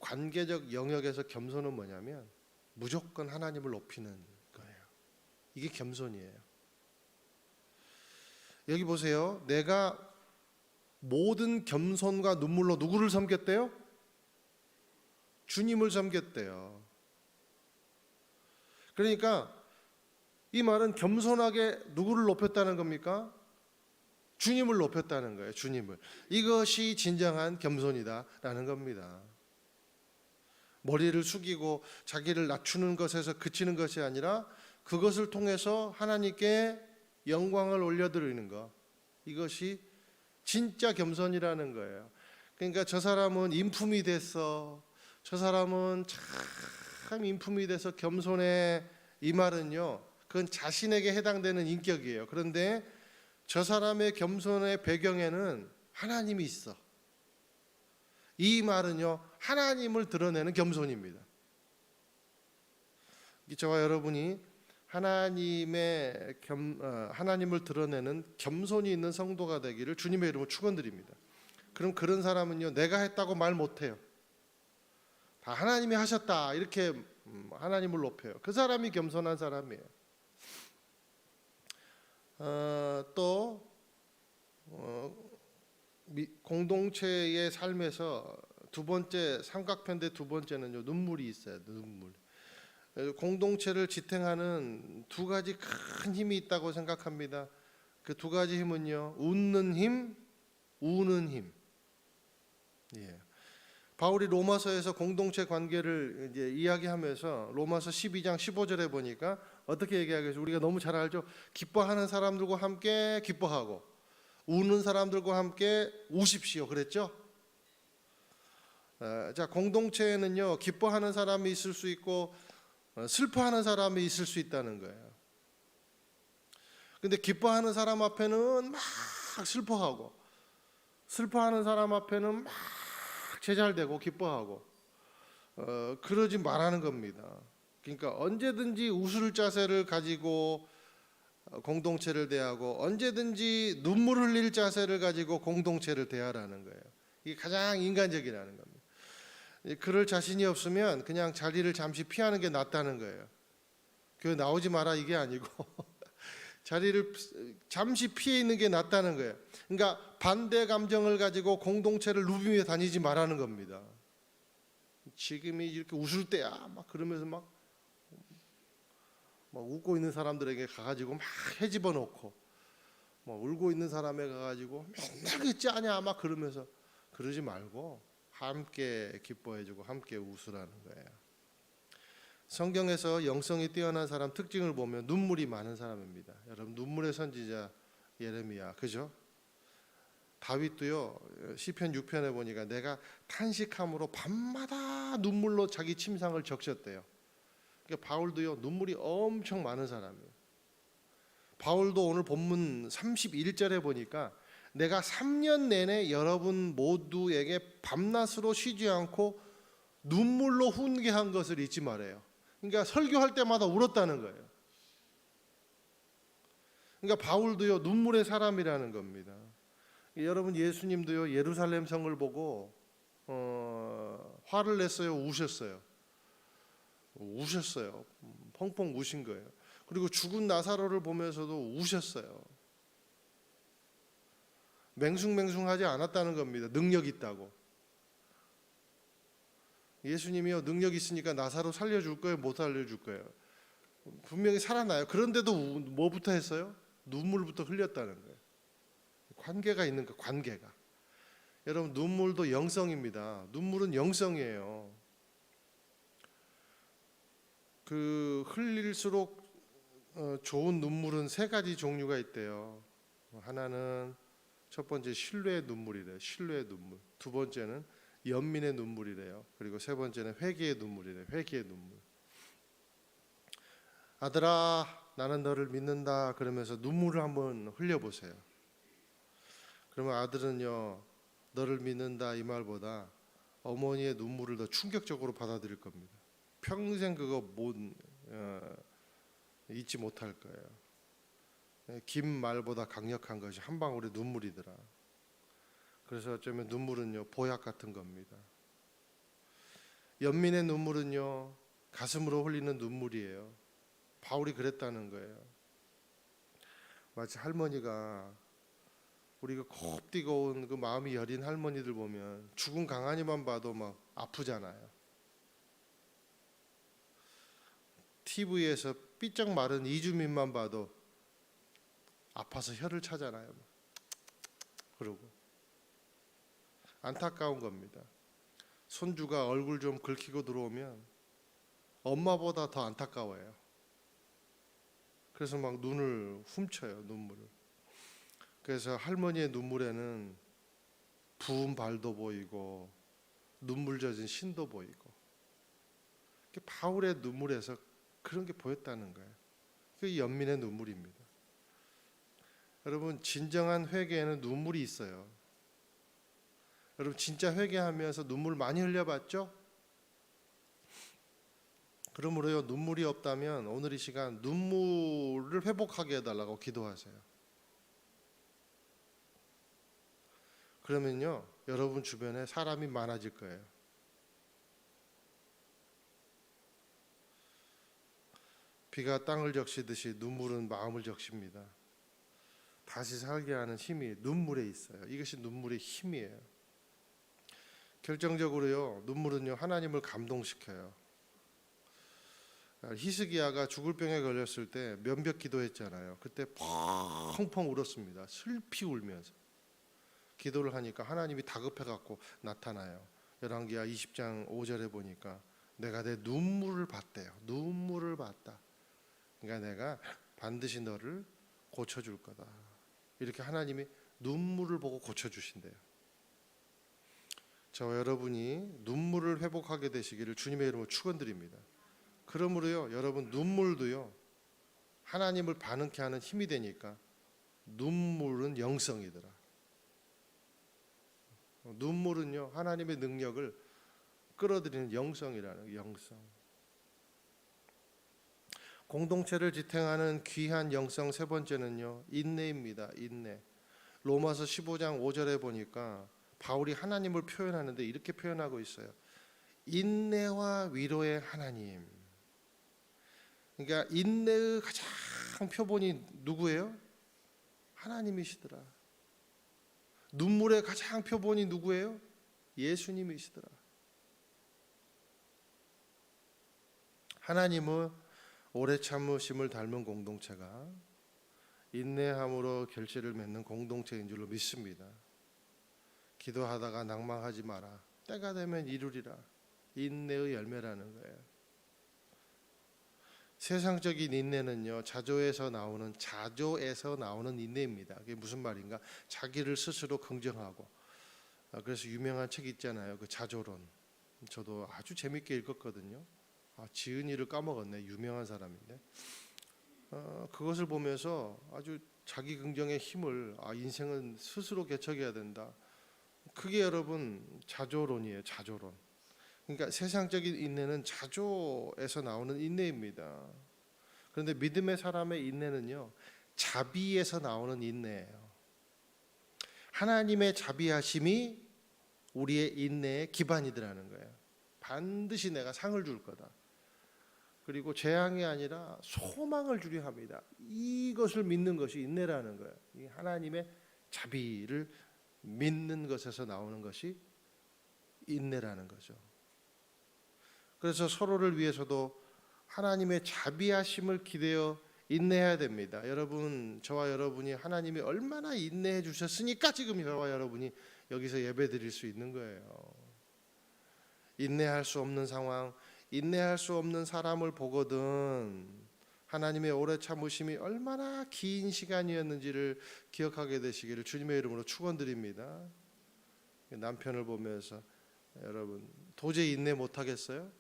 관계적 영역에서 겸손은 뭐냐면 무조건 하나님을 높이는 거예요. 이게 겸손이에요. 여기 보세요. 내가 모든 겸손과 눈물로 누구를 섬겼대요? 주님을 섬겼대요. 그러니까 이 말은 겸손하게 누구를 높였다는 겁니까? 주님을 높였다는 거예요. 주님을. 이것이 진정한 겸손이다라는 겁니다. 머리를 숙이고 자기를 낮추는 것에서 그치는 것이 아니라 그것을 통해서 하나님께 영광을 올려드리는 것. 이것이 진짜 겸손이라는 거예요. 그러니까 저 사람은 인품이 됐어. 저 사람은 참 인품이 돼서 겸손해. 이 말은요, 그건 자신에게 해당되는 인격이에요. 그런데 저 사람의 겸손의 배경에는 하나님이 있어. 이 말은요, 하나님을 드러내는 겸손입니다. 저와 여러분이 하나님을 드러내는 겸손이 있는 성도가 되기를 주님의 이름으로 축원드립니다. 그럼 그런 사람은요, 내가 했다고 말 못해요. 다 하나님이 하셨다 이렇게 하나님을 높여요. 그 사람이 겸손한 사람이에요. 또 공동체의 삶에서 두 번째 삼각편대 두 번째는요, 눈물이 있어요. 눈물. 공동체를 지탱하는 두 가지 큰 힘이 있다고 생각합니다. 그 두 가지 힘은요, 웃는 힘, 우는 힘. 예. 바울이 로마서에서 공동체 관계를 이제 이야기하면서 로마서 12장 15절에 보니까 어떻게 얘기하겠어요? 우리가 너무 잘 알죠. 기뻐하는 사람들과 함께 기뻐하고 우는 사람들과 함께 우십시오. 그랬죠? 자, 공동체에는요, 기뻐하는 사람이 있을 수 있고 슬퍼하는 사람이 있을 수 있다는 거예요. 근데 기뻐하는 사람 앞에는 막 슬퍼하고 슬퍼하는 사람 앞에는 막 제잘되고 기뻐하고 그러지 말라는 겁니다. 그러니까 언제든지 웃을 자세를 가지고 공동체를 대하고 언제든지 눈물 흘릴 자세를 가지고 공동체를 대하라는 거예요. 이게 가장 인간적이라는 겁니다. 그럴 자신이 없으면 그냥 자리를 잠시 피하는 게 낫다는 거예요. 교회 나오지 마라 이게 아니고 자리를 잠시 피해 있는 게 낫다는 거예요. 그러니까 반대 감정을 가지고 공동체를 누비며 다니지 말라는 겁니다. 지금이 이렇게 웃을 때야 막 그러면서 막 웃고 있는 사람들에게 가가지고 막 헤집어 놓고 막 울고 있는 사람에 가가지고 맨날 그랬지 않냐 막 그러면서 그러지 말고 함께 기뻐해주고 함께 웃으라는 거예요. 성경에서 영성이 뛰어난 사람 특징을 보면 눈물이 많은 사람입니다. 여러분 눈물의 선지자 예레미야, 그죠? 다윗도요 시편 6편에 보니까 내가 탄식함으로 밤마다 눈물로 자기 침상을 적셨대요. 그러니까 바울도요 눈물이 엄청 많은 사람이에요. 바울도 오늘 본문 31절에 보니까 내가 3년 내내 여러분 모두에게 밤낮으로 쉬지 않고 눈물로 훈계한 것을 잊지 말아요. 그러니까 설교할 때마다 울었다는 거예요. 그러니까 바울도요 눈물의 사람이라는 겁니다. 여러분 예수님도요 예루살렘 성을 보고 화를 냈어요, 우셨어요? 우셨어요. 펑펑 우신 거예요. 그리고 죽은 나사로를 보면서도 우셨어요. 맹숭맹숭하지 않았다는 겁니다. 능력 있다고. 예수님이요 능력 있으니까 나사로 살려줄 거예요, 못 살려줄 거예요? 분명히 살아나요. 그런데도 뭐부터 했어요? 눈물부터 흘렸다는 거예요. 관계가 있는 거, 관계가. 여러분 눈물도 영성입니다. 눈물은 영성이에요. 그 흘릴수록 좋은 눈물은 세 가지 종류가 있대요. 하나는 첫 번째 신뢰의 눈물이래요. 신뢰의 눈물. 두 번째는 연민의 눈물이래요. 그리고 세 번째는 회개의 눈물이래요. 회개의 눈물. 아들아 나는 너를 믿는다 그러면서 눈물을 한번 흘려보세요. 그러면 아들은요 너를 믿는다 이 말보다 어머니의 눈물을 더 충격적으로 받아들일 겁니다. 평생 그거 잊지 못할 거예요. 긴 말보다 강력한 것이 한 방울의 눈물이더라. 그래서 어쩌면 눈물은요 보약 같은 겁니다. 연민의 눈물은요 가슴으로 흘리는 눈물이에요. 바울이 그랬다는 거예요. 마치 할머니가 우리가 곱디고 온 그 마음이 여린 할머니들 보면 죽은 강아지만 봐도 막 아프잖아요. TV에서 삐쩍 마른 이주민만 봐도 아파서 혀를 차잖아요. 그러고 안타까운 겁니다. 손주가 얼굴 좀 긁히고 들어오면 엄마보다 더 안타까워요. 그래서 막 눈을 훔쳐요, 눈물을. 그래서 할머니의 눈물에는 부은 발도 보이고 눈물 젖은 신도 보이고, 바울의 눈물에서 그런 게 보였다는 거예요. 그게 연민의 눈물입니다. 여러분, 진정한 회개에는 눈물이 있어요. 여러분, 진짜 회개하면서 눈물 많이 흘려봤죠? 그러므로요, 눈물이 없다면 오늘 이 시간 눈물을 회복하게 해달라고 기도하세요. 그러면요, 여러분 주변에 사람이 많아질 거예요. 비가 땅을 적시듯이 눈물은 마음을 적십니다. 다시 살게 하는 힘이 눈물에 있어요. 이것이 눈물의 힘이에요. 결정적으로요, 눈물은요, 하나님을 감동시켜요. 히스기야가 죽을 병에 걸렸을 때 면벽 기도했잖아요. 그때 펑펑 울었습니다. 슬피 울면서 기도를 하니까 하나님이 다급해 갖고 나타나요. 열왕기하 20장 5절에 보니까 내가 내 눈물을 봤대요. 눈물을 봤다. 그러니까 내가 반드시 너를 고쳐줄 거다. 이렇게 하나님이 눈물을 보고 고쳐주신대요. 저와 여러분이 눈물을 회복하게 되시기를 주님의 이름으로 축원드립니다. 그러므로요, 여러분 눈물도요, 하나님을 반응케 하는 힘이 되니까 눈물은 영성이더라. 눈물은요, 하나님의 능력을 끌어들이는 영성이라는, 영성. 공동체를 지탱하는 귀한 영성 세 번째는요, 인내입니다. 인내. 로마서 15장 5절에 보니까 바울이 하나님을 표현하는데 이렇게 표현하고 있어요. 인내와 위로의 하나님. 그러니까 인내의 가장 표본이 누구예요? 하나님이시더라. 눈물의 가장 표본이 누구예요? 예수님이시더라. 하나님은 오래 참으심을 닮은 공동체가 인내함으로 결실을 맺는 공동체인 줄로 믿습니다. 기도하다가 낭망하지 마라. 때가 되면 이루리라. 인내의 열매라는 거예요. 세상적인 인내는요, 자조에서 나오는 인내입니다. 그게 무슨 말인가? 자기를 스스로 긍정하고. 그래서 유명한 책 있잖아요. 그 자조론. 저도 아주 재밌게 읽었거든요. 지은이를 까먹었네. 유명한 사람인데. 그것을 보면서 아주 자기 긍정의 힘을, 인생은 스스로 개척해야 된다. 그게 여러분 자조론이에요. 자조론. 그러니까 세상적인 인내는 자조에서 나오는 인내입니다. 그런데 믿음의 사람의 인내는요, 자비에서 나오는 인내예요. 하나님의 자비하심이 우리의 인내의 기반이더라는 거예요. 반드시 내가 상을 줄 거다. 그리고 재앙이 아니라 소망을 주려 합니다. 이것을 믿는 것이 인내라는 거예요. 이 하나님의 자비를 믿는 것에서 나오는 것이 인내라는 거죠. 그래서 서로를 위해서도 하나님의 자비하심을 기대어 인내해야 됩니다. 여러분, 저와 여러분이 하나님이 얼마나 인내해 주셨으니까 지금 저와 여러분이 여기서 예배 드릴 수 있는 거예요. 인내할 수 없는 상황, 인내할 수 없는 사람을 보거든 하나님의 오래 참으심이 얼마나 긴 시간이었는지를 기억하게 되시기를 주님의 이름으로 축원드립니다. 남편을 보면서 여러분 도저히 인내 못하겠어요?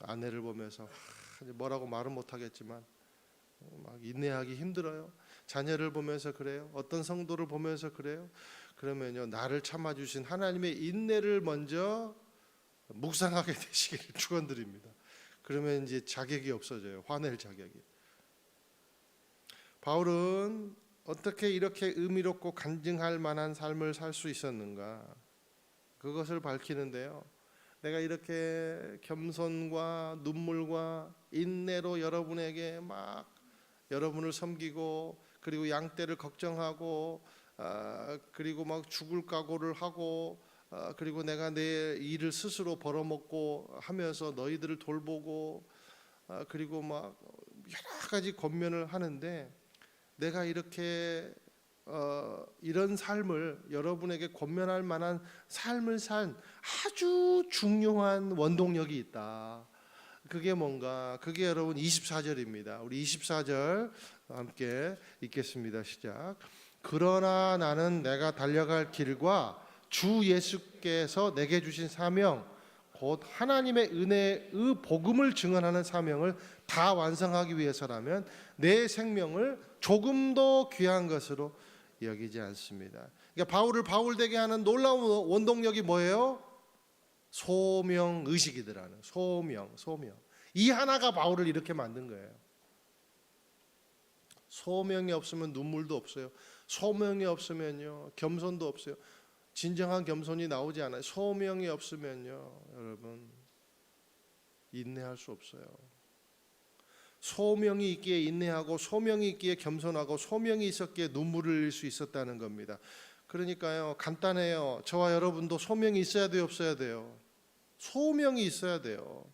아내를 보면서 뭐라고 말은 못하겠지만 막 인내하기 힘들어요. 자녀를 보면서 그래요. 어떤 성도를 보면서 그래요. 그러면요, 나를 참아주신 하나님의 인내를 먼저 묵상하게 되시기를 축원드립니다. 그러면 이제 자격이 없어져요. 화낼 자격이. 바울은 어떻게 이렇게 의미롭고 간증할 만한 삶을 살 수 있었는가? 그것을 밝히는데요. 내가 이렇게 겸손과 눈물과 인내로 여러분에게 막 여러분을 섬기고 그리고 양떼를 걱정하고 그리고 막 죽을 각오를 하고 그리고 내가 내 일을 스스로 벌어먹고 하면서 너희들을 돌보고 그리고 막 여러 가지 권면을 하는데 내가 이렇게 이런 삶을 여러분에게 권면할 만한 삶을 산 아주 중요한 원동력이 있다. 그게 뭔가? 그게 여러분 24절입니다. 우리 24절 함께 읽겠습니다. 시작. 그러나 나는 내가 달려갈 길과 주 예수께서 내게 주신 사명 곧 하나님의 은혜의 복음을 증언하는 사명을 다 완성하기 위해서라면 내 생명을 조금도 귀한 것으로 여기지 않습니다. 그러니까 바울을 바울되게 하는 놀라운 원동력이 뭐예요? 소명 의식이더라는 소명. 이 하나가 바울을 이렇게 만든 거예요. 소명이 없으면 눈물도 없어요. 소명이 없으면요 겸손도 없어요. 진정한 겸손이 나오지 않아요. 소명이 없으면요 여러분 인내할 수 없어요. 소명이 있기에 인내하고 소명이 있기에 겸손하고 소명이 있었기에 눈물을 흘릴 수 있었다는 겁니다. 그러니까요 간단해요. 저와 여러분도 소명이 있어야 돼요, 없어야 돼요? 소명이 있어야 돼요.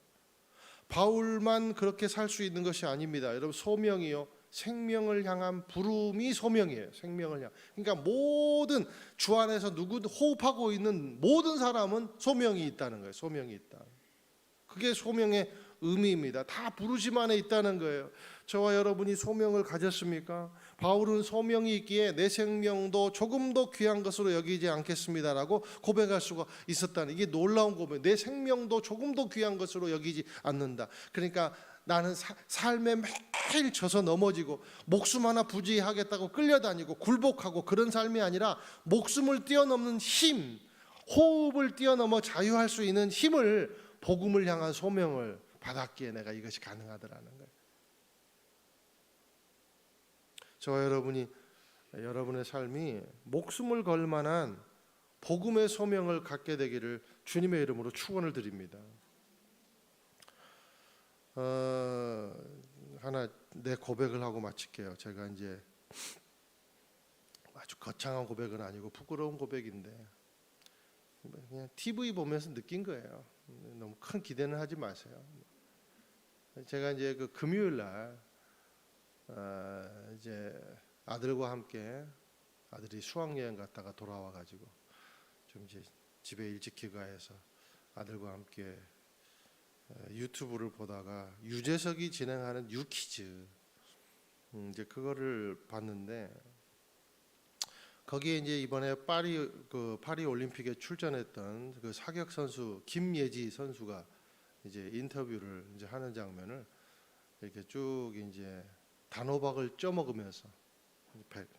바울만 그렇게 살 수 있는 것이 아닙니다. 여러분 소명이요 생명을 향한 부름이 소명이에요. 생명을 향. 그러니까 모든 주 안에서 누구 호흡하고 있는 모든 사람은 소명이 있다는 거예요. 소명이 있다. 그게 소명의 의미입니다. 다 부르심 안에 있다는 거예요. 저와 여러분이 소명을 가졌습니까? 바울은 소명이 있기에 내 생명도 조금도 귀한 것으로 여기지 않겠습니다라고 고백할 수가 있었다는 이게 놀라운 고백. 내 생명도 조금도 귀한 것으로 여기지 않는다. 그러니까 나는 삶에 매일 져서 넘어지고 목숨 하나 부지하겠다고 끌려다니고 굴복하고 그런 삶이 아니라 목숨을 뛰어넘는 힘, 호흡을 뛰어넘어 자유할 수 있는 힘을 복음을 향한 소명을 받았기에 내가 이것이 가능하더라는 거예요. 저와 여러분이 여러분의 삶이 목숨을 걸 만한 복음의 소명을 갖게 되기를 주님의 이름으로 축원을 드립니다. 하나 내 고백을 하고 마칠게요. 제가 이제 아주 거창한 고백은 아니고 부끄러운 고백인데 그냥 TV 보면서 느낀 거예요. 너무 큰 기대는 하지 마세요. 제가 이제 그 금요일 날 이제 아들과 함께 아들이 수학여행 갔다가 돌아와 가지고 좀 이제 집에 일찍 귀가해서 아들과 함께 유튜브를 보다가 유재석이 진행하는 유퀴즈 이제 그거를 봤는데 거기에 이제 이번에 파리 올림픽에 출전했던 그 사격 선수 김예지 선수가 이제 인터뷰를 이제 하는 장면을 이렇게 쭉 이제 단호박을 쪄먹으면서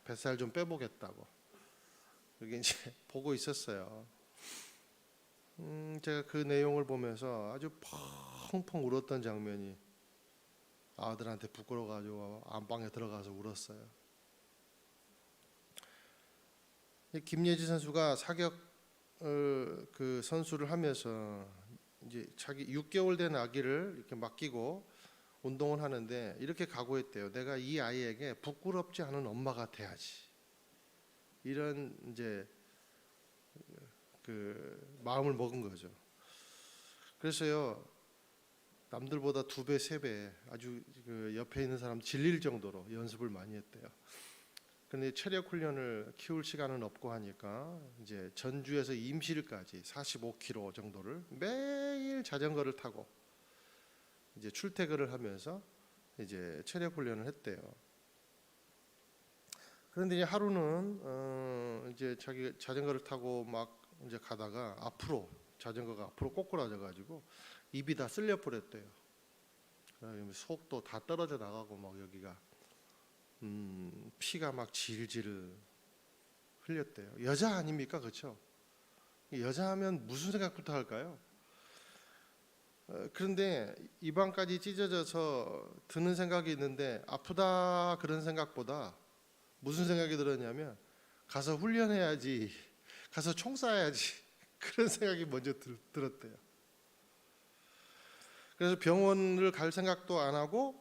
뱃살 좀 빼보겠다고 그게 이제 보고 있었어요. 제가 그 내용을 보면서 아주 펑펑 울었던 장면이 아들한테 부끄러워가지고 안방에 들어가서 울었어요. 김예지 선수가 사격 그 선수를 하면서 이제 자기 6개월 된 아기를 이렇게 맡기고 운동을 하는데 이렇게 각오했대요. 내가 이 아이에게 부끄럽지 않은 엄마가 돼야지. 이런 이제 그 마음을 먹은 거죠. 그래서요 남들보다 2배, 3배 아주 그 옆에 있는 사람 질릴 정도로 연습을 많이 했대요. 근데 체력 훈련을 키울 시간은 없고 하니까 이제 전주에서 임실까지 45km 정도를 매일 자전거를 타고 이제 출퇴근을 하면서 이제 체력 훈련을 했대요. 그런데 이제 하루는 이제 자기 자전거를 타고 막 이제 가다가 자전거가 앞으로 꼬꾸라져 가지고 입이 다 쓸려 버렸대요. 속도 다 떨어져 나가고 막 여기가 피가 막 질질 흘렸대요. 여자 아닙니까, 그렇죠? 여자하면 무슨 생각부터 할까요? 그런데 입안까지 찢어져서 드는 생각이 있는데 아프다 그런 생각보다 무슨 생각이 들었냐면 가서 훈련해야지, 가서 총 쏴야지 그런 생각이 먼저 들었대요. 그래서 병원을 갈 생각도 안 하고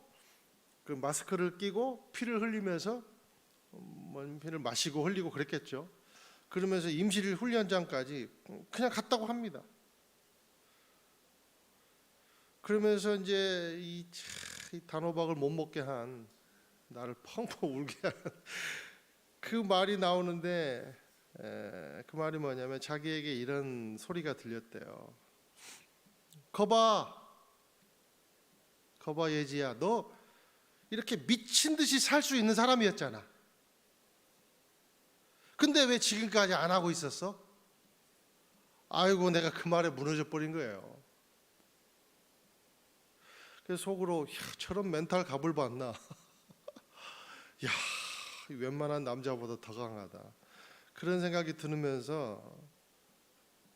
그 마스크를 끼고 피를 흘리면서 피를 마시고 흘리고 그랬겠죠. 그러면서 임실 훈련장까지 그냥 갔다고 합니다. 그러면서 이제 이 단호박을 못 먹게 한, 나를 펑펑 울게 한 그 말이 나오는데, 그 말이 뭐냐면 자기에게 이런 소리가 들렸대요. 거봐 예지야, 너 이렇게 미친 듯이 살 수 있는 사람이었잖아. 근데 왜 지금까지 안 하고 있었어? 아이고, 내가 그 말에 무너져 버린 거예요. 그래서 속으로, 야, 저런 멘탈 갑을 봤나. 야, 웬만한 남자보다 더 강하다. 그런 생각이 들으면서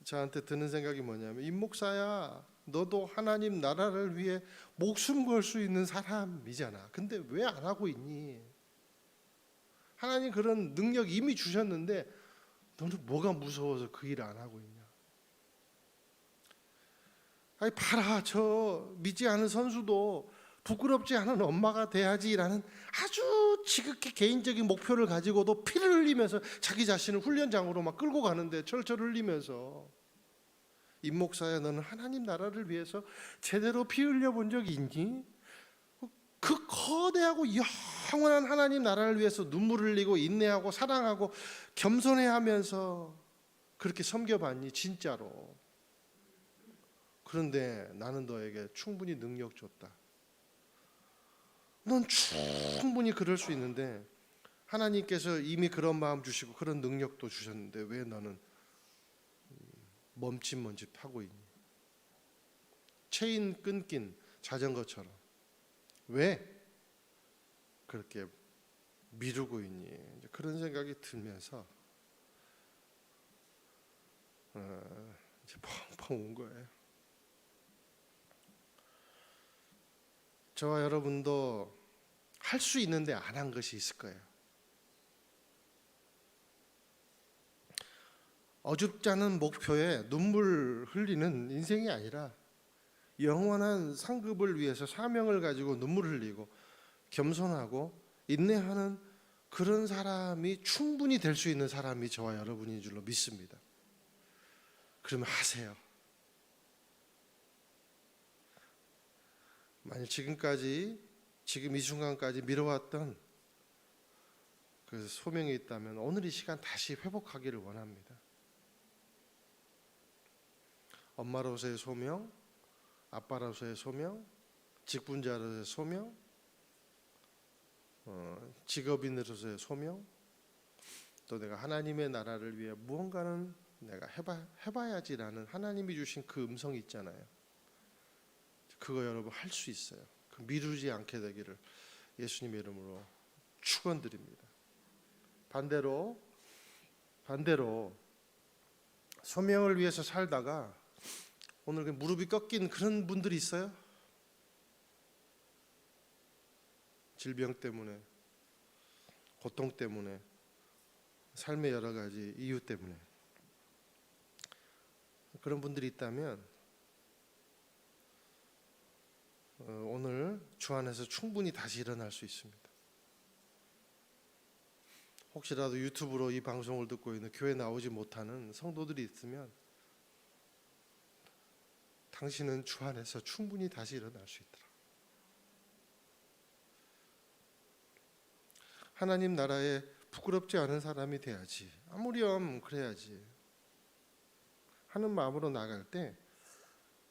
저한테 드는 생각이 뭐냐면, 임 목사야, 너도 하나님 나라를 위해 목숨 걸 수 있는 사람이잖아. 근데 왜 안 하고 있니? 하나님 그런 능력 이미 주셨는데 너는 뭐가 무서워서 그 일을 안 하고 있냐? 아니, 봐라, 저 믿지 않은 선수도 부끄럽지 않은 엄마가 돼야지라는 아주 지극히 개인적인 목표를 가지고도 피를 흘리면서 자기 자신을 훈련장으로 막 끌고 가는데, 철철 흘리면서, 임 목사야, 너는 하나님 나라를 위해서 제대로 피 흘려본 적이 있니? 그 거대하고 영원한 하나님 나라를 위해서 눈물 흘리고 인내하고 사랑하고 겸손해하면서 그렇게 섬겨봤니? 진짜로. 그런데 나는 너에게 충분히 능력 줬다. 넌 충분히 그럴 수 있는데 하나님께서 이미 그런 마음 주시고 그런 능력도 주셨는데 왜 너는 멈칫멈칫하고 있니? 체인 끊긴 자전거처럼 왜 그렇게 미루고 있니? 이제 그런 생각이 들면서 이제 펑펑 운 거예요. 저와 여러분도 할 수 있는데 안 한 것이 있을 거예요. 어줍지 않은 목표에 눈물 흘리는 인생이 아니라 영원한 상급을 위해서 사명을 가지고 눈물 흘리고 겸손하고 인내하는 그런 사람이 충분히 될 수 있는 사람이 저와 여러분인 줄로 믿습니다. 그러면 하세요. 만약 지금 이 순간까지 미뤄왔던 그 소명이 있다면 오늘 이 시간 다시 회복하기를 원합니다. 엄마로서의 소명, 아빠로서의 소명, 직분자로서의 소명, 직업인으로서의 소명, 또 내가 하나님의 나라를 위해 무언가는 내가 해봐야지라는 하나님이 주신 그 음성이 있잖아요. 그거 여러분 할 수 있어요. 그 미루지 않게 되기를 예수님의 이름으로 축원드립니다. 반대로 소명을 위해서 살다가 오늘 무릎이 꺾인 그런 분들이 있어요. 질병 때문에, 고통 때문에, 삶의 여러 가지 이유 때문에 그런 분들이 있다면 오늘 주 안에서 충분히 다시 일어날 수 있습니다. 혹시라도 유튜브로 이 방송을 듣고 있는 교회 나오지 못하는 성도들이 있으면 당신은 주 안에서 충분히 다시 일어날 수 있더라. 하나님 나라에 부끄럽지 않은 사람이 돼야지, 아무렴 그래야지 하는 마음으로 나갈 때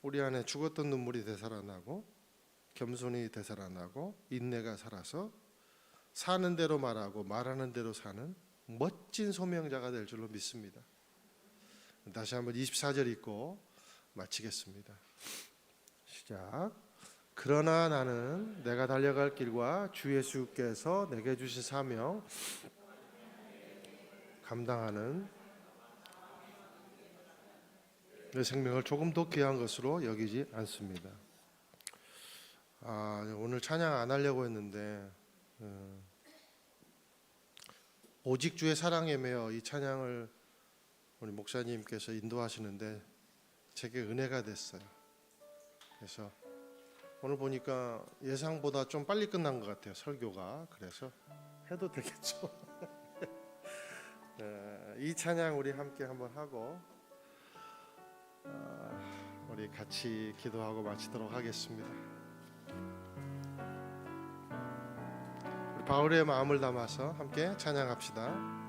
우리 안에 죽었던 눈물이 되살아나고 겸손이 되살아나고 인내가 살아서 사는 대로 말하고 말하는 대로 사는 멋진 소명자가 될 줄로 믿습니다. 다시 한번 24절 읽고 마치겠습니다. 시작. 그러나 나는 내가 달려갈 길과 주 예수께서 내게 주신 사명 감당하는 내 생명을 조금 더 귀한 것으로 여기지 않습니다. 오늘 찬양 안 하려고 했는데 오직 주의 사랑에 매여 이 찬양을 우리 목사님께서 인도하시는데 제게 은혜가 됐어요. 그래서 오늘 보니까 예상보다 좀 빨리 끝난 것 같아요, 설교가. 그래서 해도 되겠죠. 이 찬양 우리 함께 한번 하고 우리 같이 기도하고 마치도록 하겠습니다. 우리 바울의 마음을 담아서 함께 찬양합시다.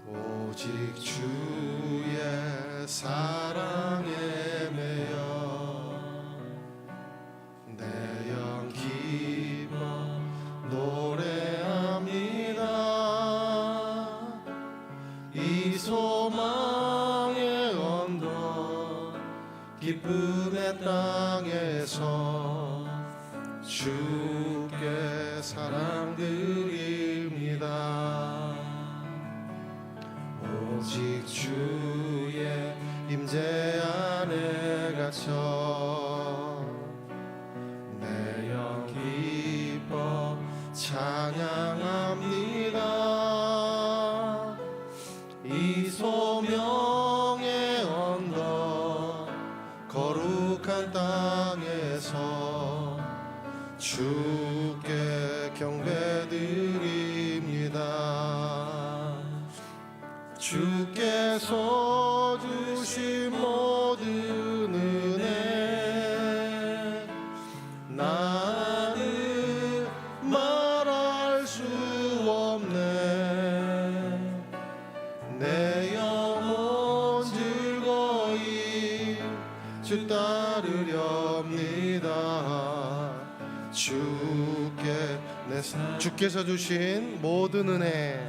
오직 주의 사랑에 매여 내 영 기뻐 노래합니다. 이 소망의 언덕 기쁨의 땅에서 주께 사랑 드립니다. 오직 주의 임재 안에 갇혀 내 영 기뻐 찬양합니다. 이 소명의 언덕 거룩한 땅에서 주께 경배드립니다. 주께서 주신 모든 은혜 나는 말할 수 없네. 내 영혼 즐거이 주 따르렵니다. 주께서 주신 모든 은혜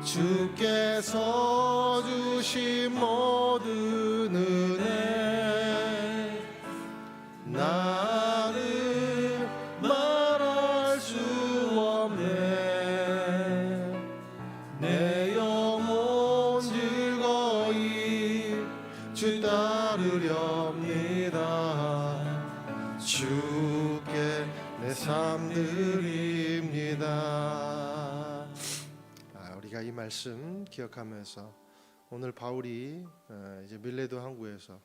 주께서 주신 모든 은혜 나는 말할 수 없네. 내 영혼 즐거이 주 따르렵니다. 주께 내 삶 드립니다. 우리가 이 말씀 기억하면서 오늘 바울이 이제 밀레도 항구에서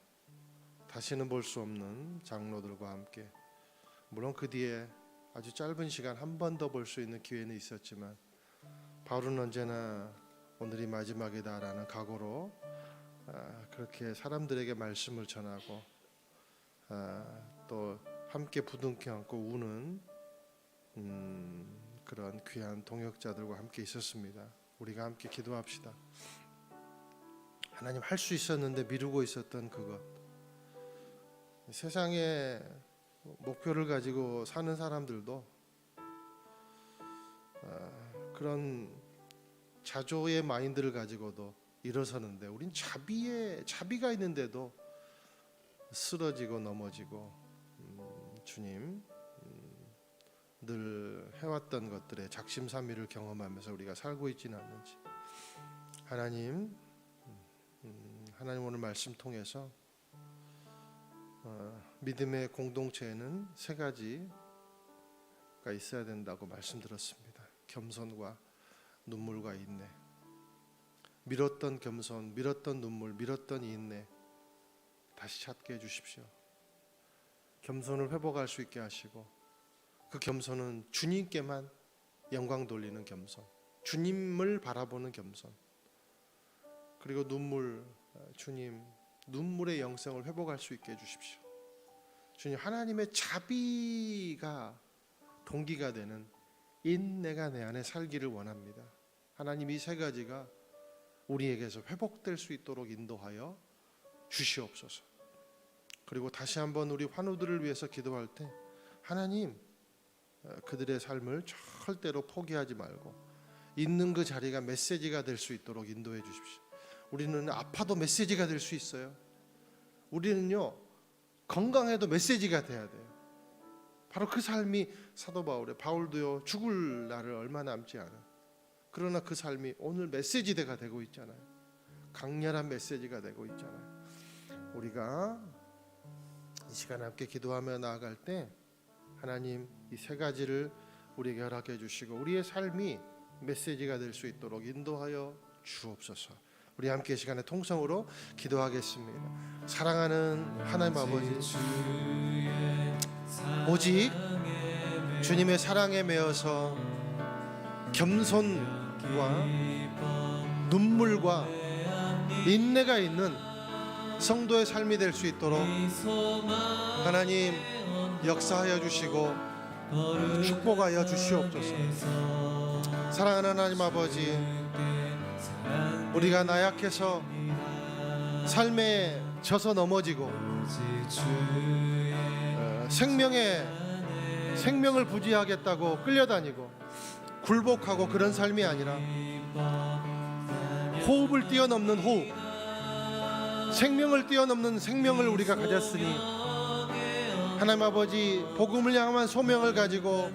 다시는 볼 수 없는 장로들과 함께, 물론 그 뒤에 아주 짧은 시간 한 번 더 볼 수 있는 기회는 있었지만 바울은 언제나 오늘이 마지막이다라는 각오로 그렇게 사람들에게 말씀을 전하고 또 함께 부둥켜 안고 우는 그런 귀한 동역자들과 함께 있었습니다. 우리가 함께 기도합시다. 하나님, 할 수 있었는데 미루고 있었던 그것, 세상에 목표를 가지고 사는 사람들도 그런 자조의 마인드를 가지고도 일어서는데 우린 자비가 있는데도 쓰러지고 넘어지고 주님 늘 해왔던 것들의 작심삼일을 경험하면서 우리가 살고 있지는 않는지, 하나님 오늘 말씀 통해서 믿음의 공동체에는 세 가지가 있어야 된다고 말씀드렸습니다. 겸손과 눈물과 인내. 밀었던 겸손, 밀었던 눈물, 밀었던 인내 다시 찾게 해주십시오. 겸손을 회복할 수 있게 하시고, 그 겸손은 주님께만 영광 돌리는 겸손, 주님을 바라보는 겸손, 그리고 눈물, 주님 눈물의 영성을 회복할 수 있게 해주십시오. 주님, 하나님의 자비가 동기가 되는 인내가 내 안에 살기를 원합니다. 하나님, 이 세 가지가 우리에게서 회복될 수 있도록 인도하여 주시옵소서. 그리고 다시 한번 우리 환우들을 위해서 기도할 때 하나님, 그들의 삶을 절대로 포기하지 말고 있는 그 자리가 메시지가 될 수 있도록 인도해 주십시오. 우리는 아파도 메시지가 될 수 있어요. 우리는요, 건강해도 메시지가 돼야 돼요. 바로 그 삶이 사도 바울도요, 죽을 날을 얼마 남지 않은, 그러나 그 삶이 오늘 메시지대가 되고 있잖아요. 강렬한 메시지가 되고 있잖아요. 우리가 이 시간 함께 기도하며 나아갈 때 하나님, 이 세 가지를 우리에게 허락해 주시고 우리의 삶이 메시지가 될 수 있도록 인도하여 주옵소서. 우리 함께 이 시간에 통성으로 기도하겠습니다. 사랑하는 하나님 아버지, 오직 주님의 사랑에 매여서 겸손과 눈물과 인내가 있는 성도의 삶이 될 수 있도록 하나님 역사하여 주시고 축복하여 주시옵소서. 사랑하는 하나님 아버지, 우리가 나약해서 삶에 져서 넘어지고 생명을 부지하겠다고 끌려다니고 굴복하고 그런 삶이 아니라 호흡을 뛰어넘는 호흡, 생명을 뛰어넘는 생명을 우리가 가졌으니 하나님 아버지, 복음을 향한 소명을 가지고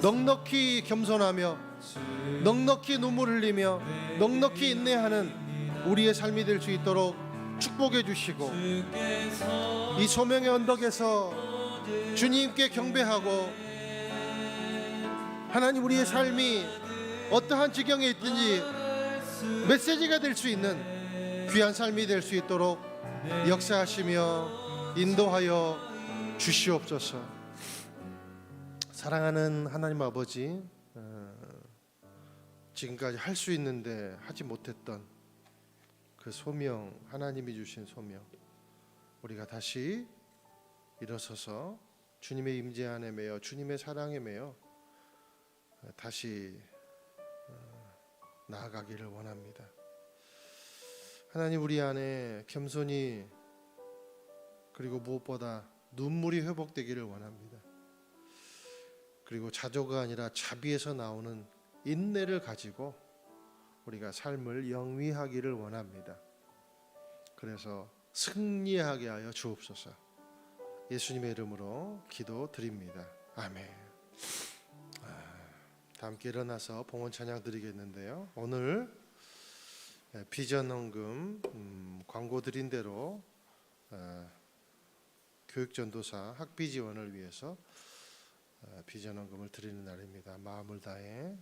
넉넉히 겸손하며 넉넉히 눈물 흘리며 넉넉히 인내하는 우리의 삶이 될 수 있도록 축복해 주시고, 이 소명의 언덕에서 주님께 경배하고 하나님 우리의 삶이 어떠한 지경에 있든지 메시지가 될 수 있는 귀한 삶이 될 수 있도록 역사하시며 인도하여 주시옵소서. 사랑하는 하나님 아버지, 지금까지 할 수 있는데 하지 못했던 그 소명, 하나님이 주신 소명, 우리가 다시 일어서서 주님의 임재 안에 매여 주님의 사랑에 매여 다시 나아가기를 원합니다. 하나님, 우리 안에 겸손이 그리고 무엇보다 눈물이 회복되기를 원합니다. 그리고 자조가 아니라 자비에서 나오는 인내를 가지고 우리가 삶을 영위하기를 원합니다. 그래서 승리하게 하여 주옵소서. 예수님의 이름으로 기도드립니다. 아멘. 다 함께 일어나서 봉헌 찬양 드리겠는데요. 오늘 비전 헌금 광고 드린 대로 교육전도사 학비 지원을 위해서 비전 헌금을 드리는 날입니다. 마음을 다해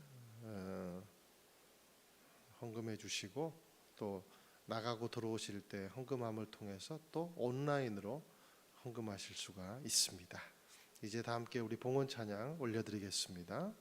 헌금해 주시고, 또 나가고 들어오실 때 헌금함을 통해서 또 온라인으로 헌금하실 수가 있습니다. 이제 다 함께 우리 봉헌 찬양 올려드리겠습니다.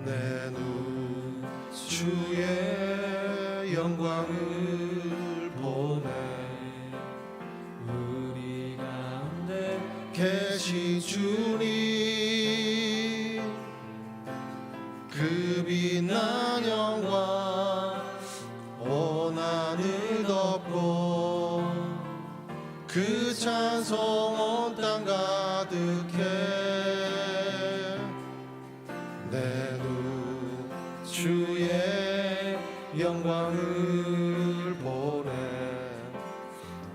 내 눈 주의 영광을 보네. 우리 가운데 계신 주님, 그 빛난 영광 온 하늘 덮고 그 찬송 온 땅 가득해. 내 눈 주의 영광을 보네.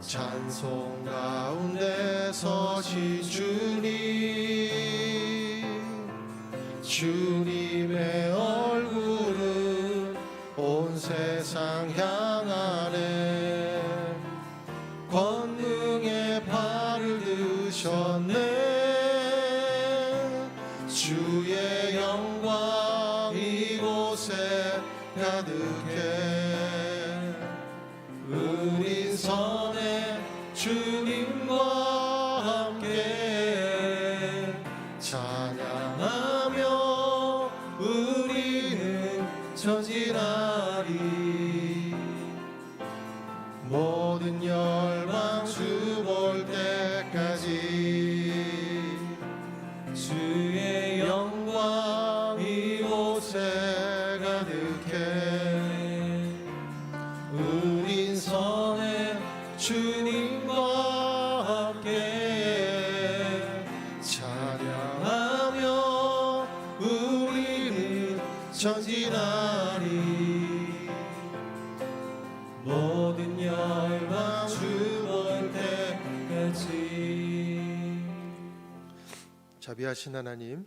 찬송 가운데 서신 주님, 주님의 얼굴은 온 세상 향하네. 권능의 발을 드셨네. 주의 영광 이곳에 가득해. 우린 선해 주님과 함께 찬양하며 우리는 전진하리. 모든 열방 주 볼 때까지 주의 영광 이곳에 가득해. 우린 선해 주님과 함께 찬양하며 우리는 전진하리. 모든 열방 주 볼 때까지. 자비하신 하나님,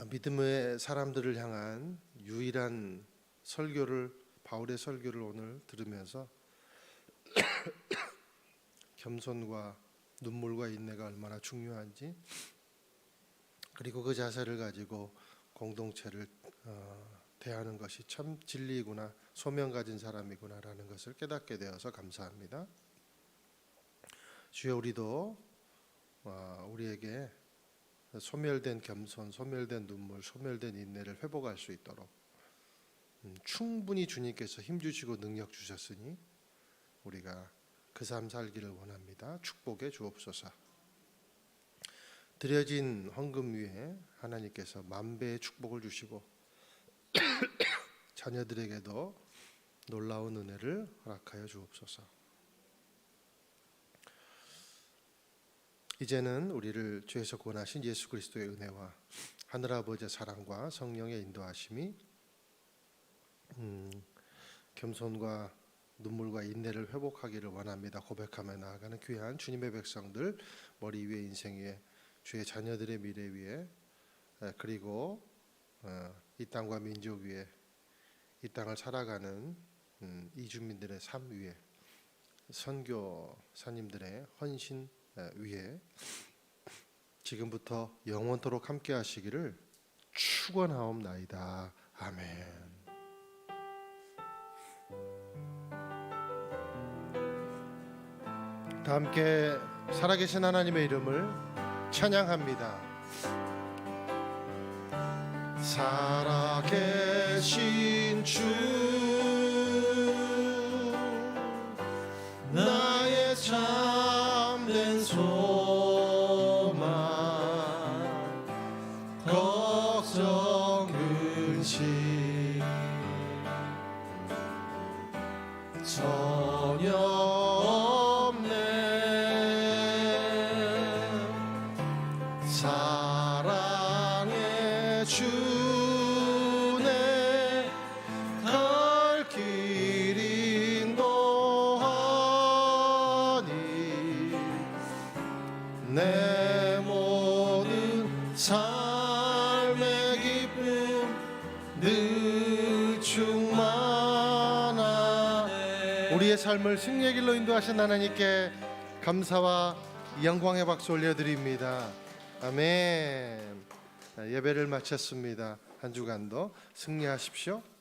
믿음의 사람들을 향한 유일한 설교를, 바울의 설교를 오늘 들으면서 겸손과 눈물과 인내가 얼마나 중요한지 그리고 그 자세를 가지고 공동체를 대하는 것이 참 진리구나, 소명 가진 사람이구나라는 것을 깨닫게 되어서 감사합니다. 주여, 우리도 우리에게 소멸된 겸손, 소멸된 눈물, 소멸된 인내를 회복할 수 있도록 충분히 주님께서 힘 주시고 능력 주셨으니 우리가 그 삶 살기를 원합니다. 축복해 주옵소서. 드려진 헌금 위에 하나님께서 만배의 축복을 주시고 자녀들에게도 놀라운 은혜를 허락하여 주옵소서. 이제는 우리를 죄에서 구원하신 예수 그리스도의 은혜와 하늘아버지의 사랑과 성령의 인도하심이 겸손과 눈물과 인내를 회복하기를 원합니다. 고백하며 나아가는 귀한 주님의 백성들, 머리 위에 인생 위에 주의 자녀들의 미래 위에, 그리고 이 땅과 민족 위에, 이 땅을 살아가는 이주민들의 삶 위에, 선교사님들의 헌신 위에 지금부터 영원토록 함께 하시기를 축원하옵나이다. 아멘. 다 함께 살아계신 하나님의 이름을 찬양합니다. 살아계신 주, 나의 참된 소망, 걱정 근심 전혀 없네. 사랑의 주내 갈 길 인도하니 내 모든 삶의 기쁨 늘 충만하네. 우리의 삶을 승리의 길로 인도하신 하나님께 감사와 영광의 박수 올려드립니다. 아멘. 예배를 마쳤습니다. 한 주간도 승리하십시오.